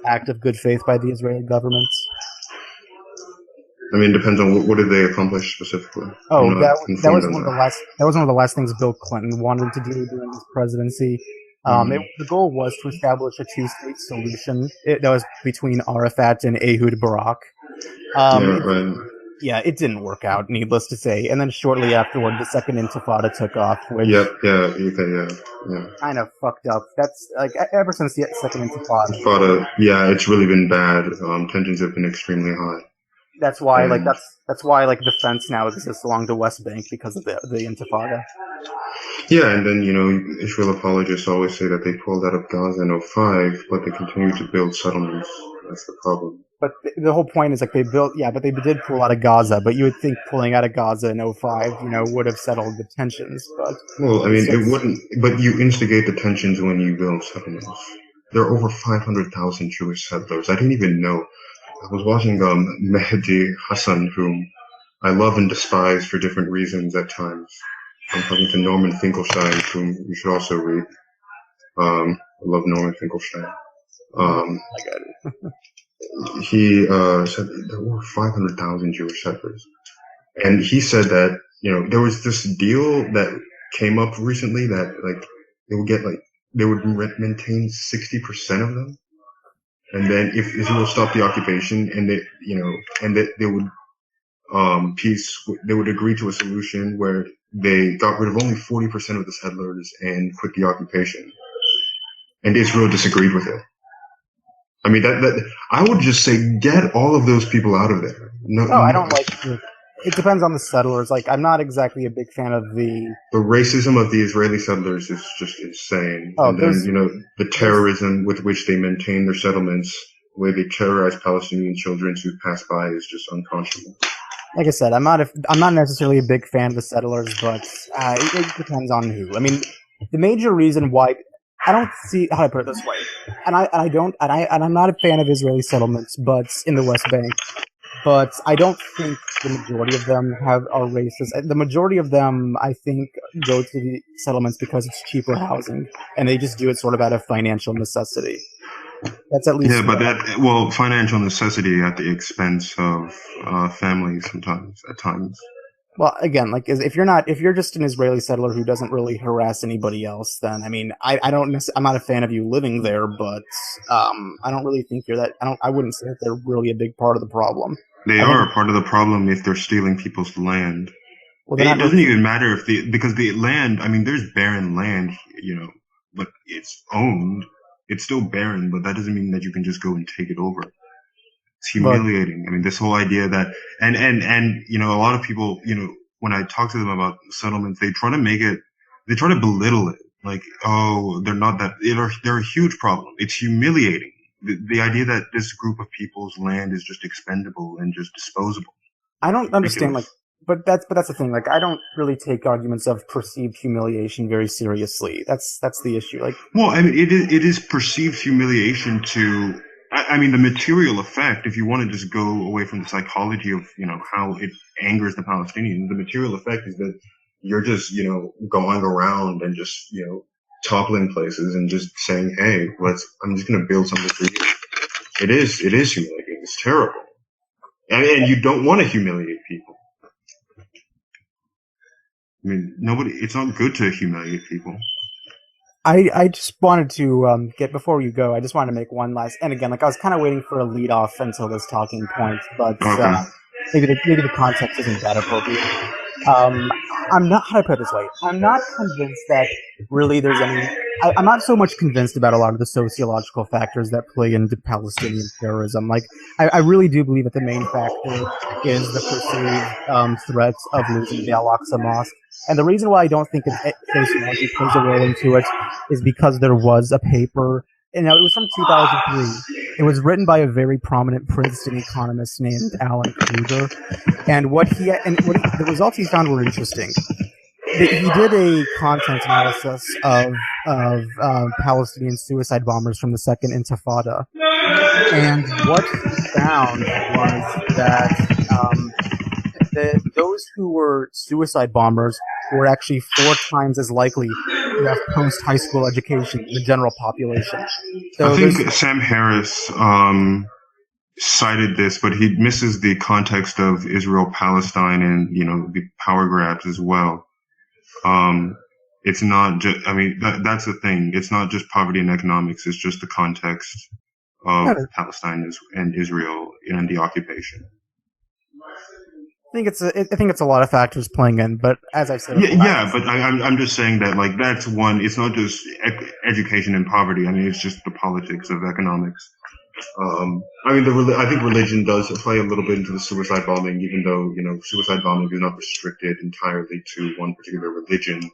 act of good faith by the Israeli government? I mean, it depends on what did they accomplish specifically. Oh, I'm not informed on that. that was one of the last things Bill Clinton wanted to do during his presidency. The goal was to establish a two-state solution that was between Arafat and Ehud Barak. It didn't work out, needless to say. And then shortly afterward, the Second Intifada took off, which kind of fucked up. That's like ever since the Second Intifada. It's really been bad. Tensions have been extremely high. That's why, that's why the fence now exists along the West Bank because of the Intifada. Yeah, and then Israel apologists always say that they pulled out of Gaza in '05, but they continue to build settlements. That's the problem. But the whole point is they did pull out of Gaza. But you would think pulling out of Gaza in '05, would have settled the tensions. But well, I mean, it wouldn't. But you instigate the tensions when you build settlements. There are over 500,000 Jewish settlers. I didn't even know. I was watching Mehdi Hassan, whom I love and despise for different reasons at times. I'm talking to Norman Finkelstein, whom you should also read. I love Norman Finkelstein. He said there were 500,000 Jewish settlers. And he said that, there was this deal that came up recently that they would maintain 60% of them. And then if Israel stopped the occupation and they would they would agree to a solution where they got rid of only 40% of the settlers and quit the occupation. And Israel disagreed with it. I mean, that I would just say get all of those people out of there. I don't like it. It depends on the settlers. I'm not exactly a big fan of the racism of the Israeli settlers is just insane. And then, the terrorism with which they maintain their settlements, where they terrorize Palestinian children who pass by, is just unconscionable. Like I said, I'm not necessarily a big fan of the settlers, but it depends on who. I mean, the major reason why I don't see how to put it this way, and I'm not a fan of Israeli settlements, but in the West Bank. But I don't think the majority of them are racist. The majority of them, I think, go to the settlements because it's cheaper housing, and they just do it sort of out of financial necessity. That's at least financial necessity at the expense of families sometimes at times. Well, again, if you're just an Israeli settler who doesn't really harass anybody else, then I mean, I'm not a fan of you living there, but I don't really think you're that. I wouldn't say that they're really a big part of the problem. They are part of the problem if they're stealing people's land. Well, it doesn't even matter because the land. I mean, there's barren land, but it's owned. It's still barren, but that doesn't mean that you can just go and take it over. It's humiliating. I mean, this whole idea that, and a lot of people, when I talk to them about settlements, they try to belittle it. Like, oh, they're not that, they're a huge problem. It's humiliating. The idea that this group of people's land is just expendable and just disposable. I don't understand, but that's the thing. I don't really take arguments of perceived humiliation very seriously. That's the issue. Well, I mean, it is perceived humiliation to. I mean, the material effect, if you want to just go away from the psychology of, how it angers the Palestinians, the material effect is that you're just, going around and just, toppling places and just saying, hey, I'm just going to build something for you. It is humiliating. It's terrible. And you don't want to humiliate people. I mean, nobody. It's not good to humiliate people. I just wanted to get before you go. I just wanted to make one last, and again, like I was kind of waiting for a lead off until this talking point, but Okay. maybe the context isn't that appropriate. Um, I'm not, how do I put it this way? I'm not convinced that really there's any. I'm not so much convinced about a lot of the sociological factors that play into Palestinian terrorism. Like, I really do believe that the main factor is the perceived threat of losing the Al Aqsa Mosque. And the reason why I don't think sociology plays a role into it is because there was a paper, and it was from 2003. It was written by a very prominent Princeton economist named Alan Kruger, and the results he found were interesting. He did a content analysis of Palestinian suicide bombers from the Second Intifada, and what he found was that those who were suicide bombers were actually 4 times as likely to have post high school education in the general population. I So think there's Sam Harris cited this, but he misses the context of Israel Palestine and the power grabs as well. Um, it's not just. I mean, that's the thing. It's not just poverty and economics. It's just the context of Palestine and Israel and the occupation. I think it's a lot of factors playing in, but as I've said Yeah, before, yeah, but I'm just saying that like that's one. It's not just education and poverty. I mean, it's just the politics of economics. I mean, I think religion does play a little bit into the suicide bombing, even though suicide bombing is not restricted entirely to one particular religion.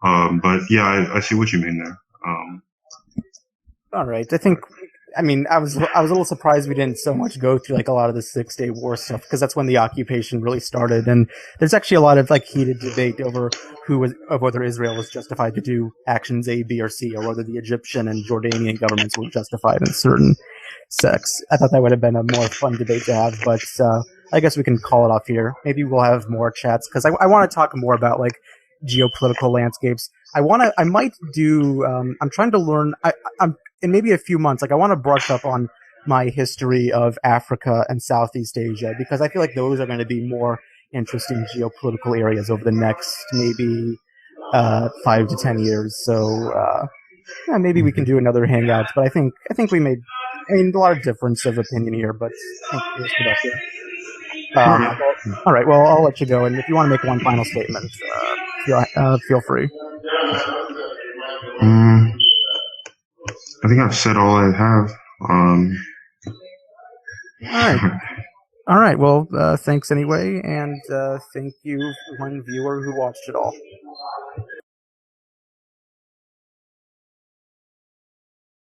But yeah, I see what you mean there. all right. I mean, I was a little surprised we didn't so much go through like a lot of the 6 Day War stuff because that's when the occupation really started, and there's actually a lot of like heated debate over of whether Israel was justified to do actions A, B, or C, or whether the Egyptian and Jordanian governments were justified in certain sects. I thought that would have been a more fun debate to have, but I guess we can call it off here. Maybe we'll have more chats because I want to talk more about like geopolitical landscapes. I might do. I'm trying to learn. I'm in maybe a few months. Like I want to brush up on my history of Africa and Southeast Asia because I feel like those are going to be more interesting geopolitical areas over the next maybe 5 to 10 years. So yeah, maybe we can do another hangout. But I think we made. I mean, a lot of difference of opinion here, but I think it was productive. All right. All right. Well, I'll let you go, and if you want to make one final statement, feel free. Um, I think I've said all I have. All right. All right. Well, thanks anyway, and thank you, one viewer who watched it all.